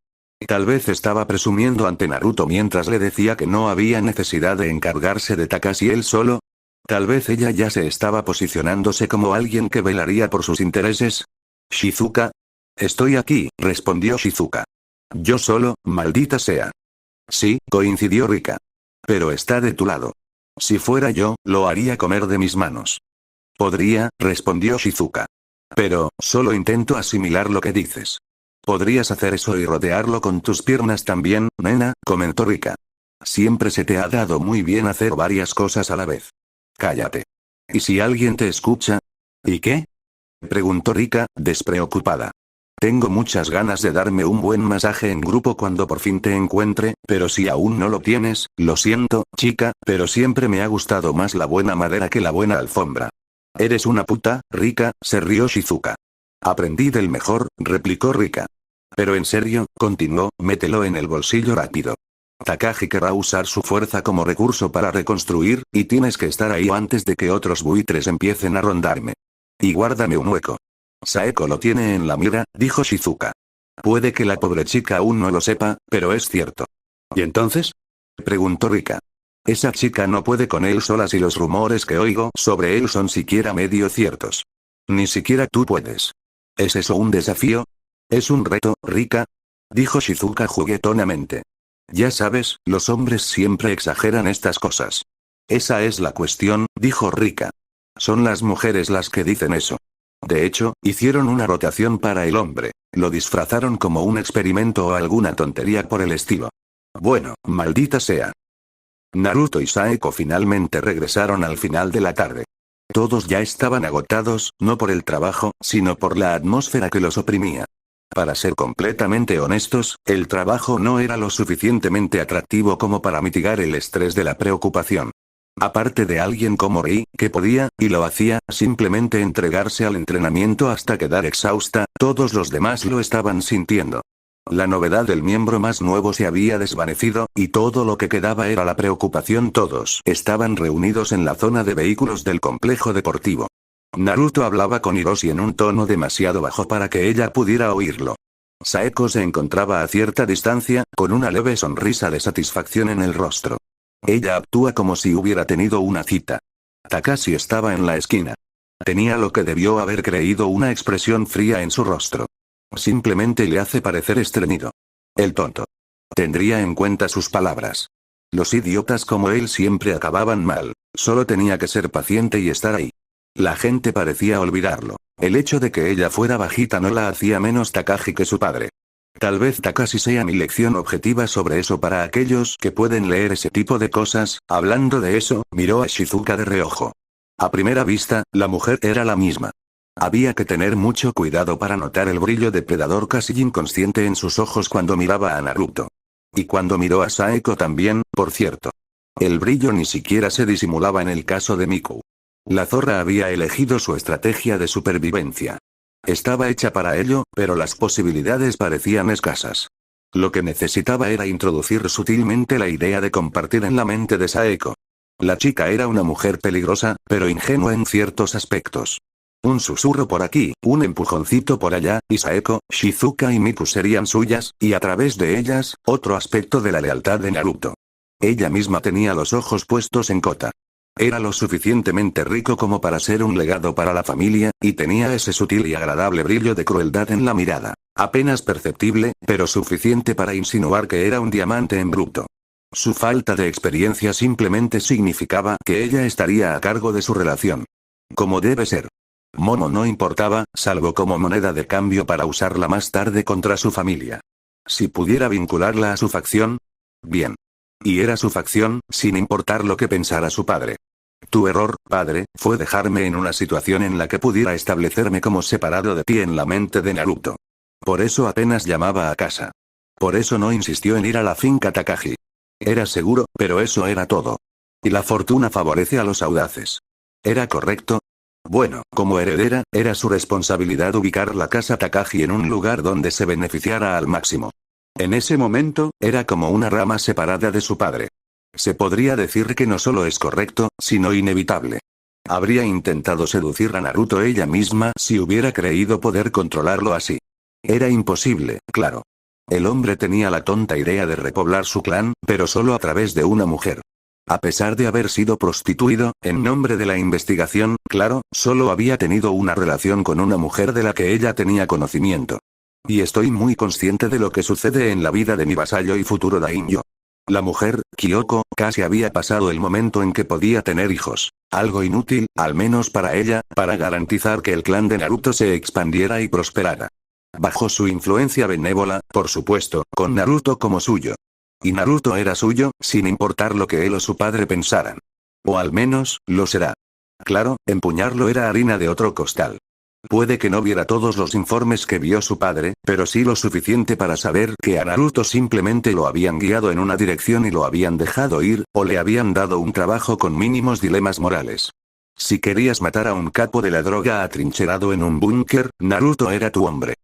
Tal vez estaba presumiendo ante Naruto mientras le decía que no había necesidad de encargarse de Takashi él solo. Tal vez ella ya se estaba posicionándose como alguien que velaría por sus intereses. Shizuka. Estoy aquí, respondió Shizuka. Yo solo, maldita sea. Sí, coincidió Rika. Pero está de tu lado. Si fuera yo, lo haría comer de mis manos. Podría, respondió Shizuka. Pero, solo intento asimilar lo que dices. Podrías hacer eso y rodearlo con tus piernas también, nena, comentó Rika. Siempre se te ha dado muy bien hacer varias cosas a la vez. Cállate. ¿Y si alguien te escucha? ¿Y qué? Preguntó Rika, despreocupada. Tengo muchas ganas de darme un buen masaje en grupo cuando por fin te encuentre, pero si aún no lo tienes, lo siento, chica, pero siempre me ha gustado más la buena madera que la buena alfombra. Eres una puta, Rika, se rió Shizuka. Aprendí del mejor, replicó Rika. Pero en serio, continuó, mételo en el bolsillo rápido. Takashi querrá usar su fuerza como recurso para reconstruir, y tienes que estar ahí antes de que otros buitres empiecen a rondarme. Y guárdame un hueco. Saeko lo tiene en la mira, dijo Shizuka. Puede que la pobre chica aún no lo sepa, pero es cierto. ¿Y entonces? Preguntó Rika. Esa chica no puede con él sola si los rumores que oigo sobre él son siquiera medio ciertos. Ni siquiera tú puedes. ¿Es eso un desafío? ¿Es un reto, Rika? Dijo Shizuka juguetonamente. Ya sabes, los hombres siempre exageran estas cosas. Esa es la cuestión, dijo Rika. Son las mujeres las que dicen eso. De hecho, hicieron una rotación para el hombre. Lo disfrazaron como un experimento o alguna tontería por el estilo. Bueno, maldita sea. Naruto y Saeko finalmente regresaron al final de la tarde. Todos ya estaban agotados, no por el trabajo, sino por la atmósfera que los oprimía. Para ser completamente honestos, el trabajo no era lo suficientemente atractivo como para mitigar el estrés de la preocupación. Aparte de alguien como Rei, que podía, y lo hacía, simplemente entregarse al entrenamiento hasta quedar exhausta, todos los demás lo estaban sintiendo. La novedad del miembro más nuevo se había desvanecido, y todo lo que quedaba era la preocupación. Todos estaban reunidos en la zona de vehículos del complejo deportivo. Naruto hablaba con Hiroshi en un tono demasiado bajo para que ella pudiera oírlo. Saeko se encontraba a cierta distancia, con una leve sonrisa de satisfacción en el rostro. Ella actúa como si hubiera tenido una cita. Takashi estaba en la esquina. Tenía lo que debió haber creído una expresión fría en su rostro. Simplemente le hace parecer estreñido. El tonto. Tendría en cuenta sus palabras. Los idiotas como él siempre acababan mal. Solo tenía que ser paciente y estar ahí. La gente parecía olvidarlo. El hecho de que ella fuera bajita no la hacía menos Takashi que su padre. Tal vez Takashi sea mi lección objetiva sobre eso para aquellos que pueden leer ese tipo de cosas. Hablando de eso, miró a Shizuka de reojo. A primera vista, la mujer era la misma. Había que tener mucho cuidado para notar el brillo depredador casi inconsciente en sus ojos cuando miraba a Naruto. Y cuando miró a Saeko también, por cierto. El brillo ni siquiera se disimulaba en el caso de Miku. La zorra había elegido su estrategia de supervivencia. Estaba hecha para ello, pero las posibilidades parecían escasas. Lo que necesitaba era introducir sutilmente la idea de compartir en la mente de Saeko. La chica era una mujer peligrosa, pero ingenua en ciertos aspectos. Un susurro por aquí, un empujoncito por allá, y Saeko, Shizuka y Miku serían suyas, y a través de ellas, otro aspecto de la lealtad de Naruto. Ella misma tenía los ojos puestos en Kota. Era lo suficientemente rico como para ser un legado para la familia, y tenía ese sutil y agradable brillo de crueldad en la mirada. Apenas perceptible, pero suficiente para insinuar que era un diamante en bruto. Su falta de experiencia simplemente significaba que ella estaría a cargo de su relación. Como debe ser. Momo no importaba, salvo como moneda de cambio para usarla más tarde contra su familia. Si pudiera vincularla a su facción. Bien. Y era su facción, sin importar lo que pensara su padre. Tu error, padre, fue dejarme en una situación en la que pudiera establecerme como separado de ti en la mente de Naruto. Por eso apenas llamaba a casa. Por eso no insistió en ir a la finca Takashi. Era seguro, pero eso era todo. Y la fortuna favorece a los audaces. ¿Era correcto? Bueno, como heredera, era su responsabilidad ubicar la casa Takashi en un lugar donde se beneficiara al máximo. En ese momento, era como una rama separada de su padre. Se podría decir que no solo es correcto, sino inevitable. Habría intentado seducir a Naruto ella misma si hubiera creído poder controlarlo así. Era imposible, claro. El hombre tenía la tonta idea de repoblar su clan, pero solo a través de una mujer. A pesar de haber sido prostituido, en nombre de la investigación, claro, solo había tenido una relación con una mujer de la que ella tenía conocimiento. Y estoy muy consciente de lo que sucede en la vida de mi vasallo y futuro daimyo. La mujer, Kyoko, casi había pasado el momento en que podía tener hijos. Algo inútil, al menos para ella, para garantizar que el clan de Naruto se expandiera y prosperara. Bajo su influencia benévola, por supuesto, con Naruto como suyo. Y Naruto era suyo, sin importar lo que él o su padre pensaran. O al menos, lo será. Claro, empuñarlo era harina de otro costal. Puede que no viera todos los informes que vio su padre, pero sí lo suficiente para saber que a Naruto simplemente lo habían guiado en una dirección y lo habían dejado ir, o le habían dado un trabajo con mínimos dilemas morales. Si querías matar a un capo de la droga atrincherado en un búnker, Naruto era tu hombre.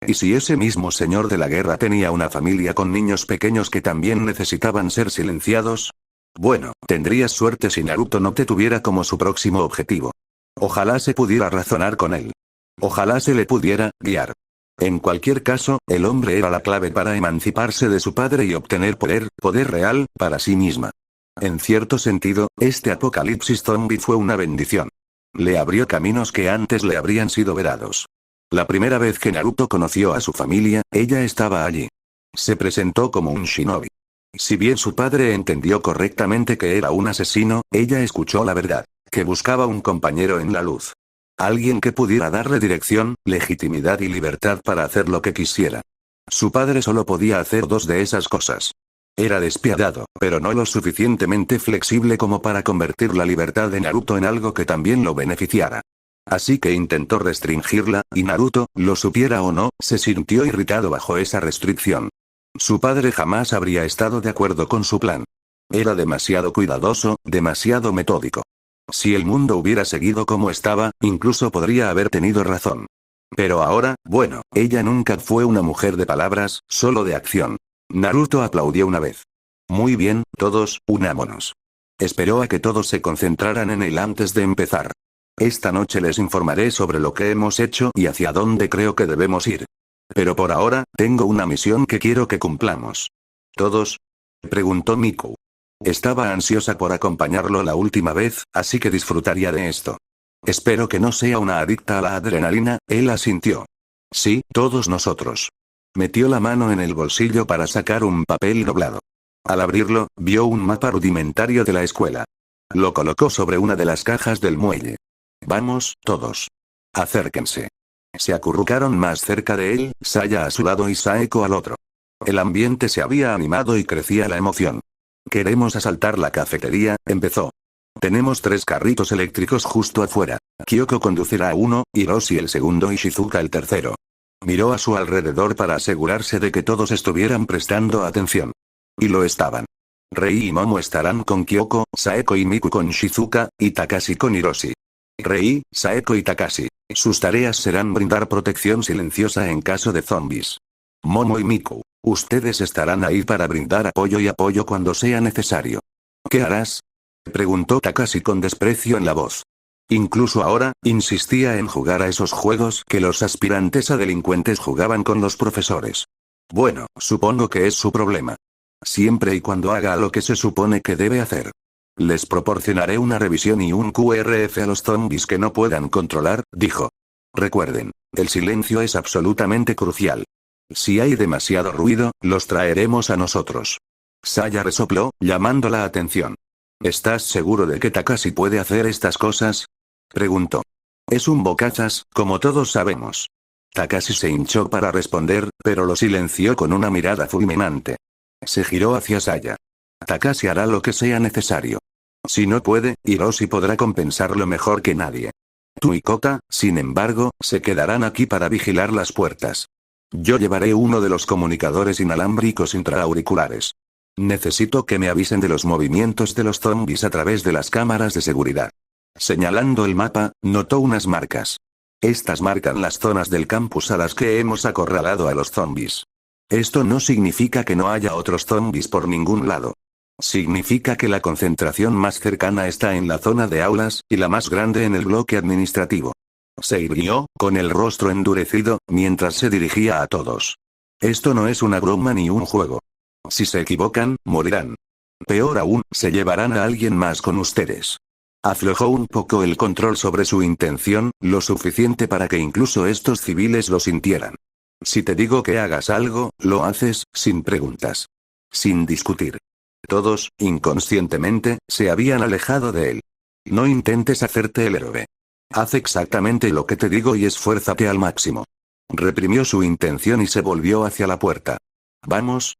Y si ese mismo señor de la guerra tenía una familia con niños pequeños que también necesitaban ser silenciados, bueno, tendrías suerte si Naruto no te tuviera como su próximo objetivo. Ojalá se pudiera razonar con él. Ojalá se le pudiera guiar. En cualquier caso, el hombre era la clave para emanciparse de su padre y obtener poder real, para sí misma. En cierto sentido, este apocalipsis zombie fue una bendición. Le abrió caminos que antes le habrían sido verados. La primera vez que Naruto conoció a su familia, ella estaba allí. Se presentó como un shinobi. Si bien su padre entendió correctamente que era un asesino, ella escuchó la verdad, que buscaba un compañero en la luz. Alguien que pudiera darle dirección, legitimidad y libertad para hacer lo que quisiera. Su padre solo podía hacer dos de esas cosas. Era despiadado, pero no lo suficientemente flexible como para convertir la libertad de Naruto en algo que también lo beneficiara. Así que intentó restringirla, y Naruto, lo supiera o no, se sintió irritado bajo esa restricción. Su padre jamás habría estado de acuerdo con su plan. Era demasiado cuidadoso, demasiado metódico. Si el mundo hubiera seguido como estaba, incluso podría haber tenido razón. Pero ahora, bueno, ella nunca fue una mujer de palabras, solo de acción. Naruto aplaudió una vez. Muy bien, todos, unámonos. Esperó a que todos se concentraran en él antes de empezar. Esta noche les informaré sobre lo que hemos hecho y hacia dónde creo que debemos ir. Pero por ahora, tengo una misión que quiero que cumplamos. ¿Todos? Preguntó Miku. Estaba ansiosa por acompañarlo la última vez, así que disfrutaría de esto. Espero que no sea una adicta a la adrenalina, él asintió. Sí, todos nosotros. Metió la mano en el bolsillo para sacar un papel doblado. Al abrirlo, vio un mapa rudimentario de la escuela. Lo colocó sobre una de las cajas del muelle. Vamos, todos. Acérquense. Se acurrucaron más cerca de él, Saya a su lado y Saeko al otro. El ambiente se había animado y crecía la emoción. Queremos asaltar la cafetería, empezó. Tenemos 3 carritos eléctricos justo afuera. Kyoko conducirá uno, Hiroshi el segundo y Shizuka el tercero. Miró a su alrededor para asegurarse de que todos estuvieran prestando atención. Y lo estaban. Rei y Momo estarán con Kyoko, Saeko y Miku con Shizuka, y Takashi con Hiroshi. Rei, Saeko y Takashi. Sus tareas serán brindar protección silenciosa en caso de zombies. Momo y Miku, ustedes estarán ahí para brindar apoyo y apoyo cuando sea necesario. ¿Qué harás?, preguntó Takashi con desprecio en la voz. Incluso ahora, insistía en jugar a esos juegos que los aspirantes a delincuentes jugaban con los profesores. Bueno, supongo que es su problema. Siempre y cuando haga lo que se supone que debe hacer. Les proporcionaré una revisión y un QRF a los zombies que no puedan controlar, dijo. Recuerden, el silencio es absolutamente crucial. Si hay demasiado ruido, los traeremos a nosotros. Saya resopló, llamando la atención. ¿Estás seguro de que Takashi puede hacer estas cosas?, preguntó. Es un bocazas, como todos sabemos. Takashi se hinchó para responder, pero lo silenció con una mirada fulminante. Se giró hacia Saya. Takashi hará lo que sea necesario. Si no puede, Hiroshi podrá compensarlo mejor que nadie. Tú y Kota, sin embargo, se quedarán aquí para vigilar las puertas. Yo llevaré uno de los comunicadores inalámbricos intraauriculares. Necesito que me avisen de los movimientos de los zombies a través de las cámaras de seguridad. Señalando el mapa, notó unas marcas. Estas marcan las zonas del campus a las que hemos acorralado a los zombies. Esto no significa que no haya otros zombies por ningún lado. Significa que la concentración más cercana está en la zona de aulas, y la más grande en el bloque administrativo. Se irguió, con el rostro endurecido, mientras se dirigía a todos. Esto no es una broma ni un juego. Si se equivocan, morirán. Peor aún, se llevarán a alguien más con ustedes. Aflojó un poco el control sobre su intención, lo suficiente para que incluso estos civiles lo sintieran. Si te digo que hagas algo, lo haces, sin preguntas. Sin discutir. Todos, inconscientemente, se habían alejado de él. No intentes hacerte el héroe. Haz exactamente lo que te digo y esfuérzate al máximo. Reprimió su intención y se volvió hacia la puerta. Vamos,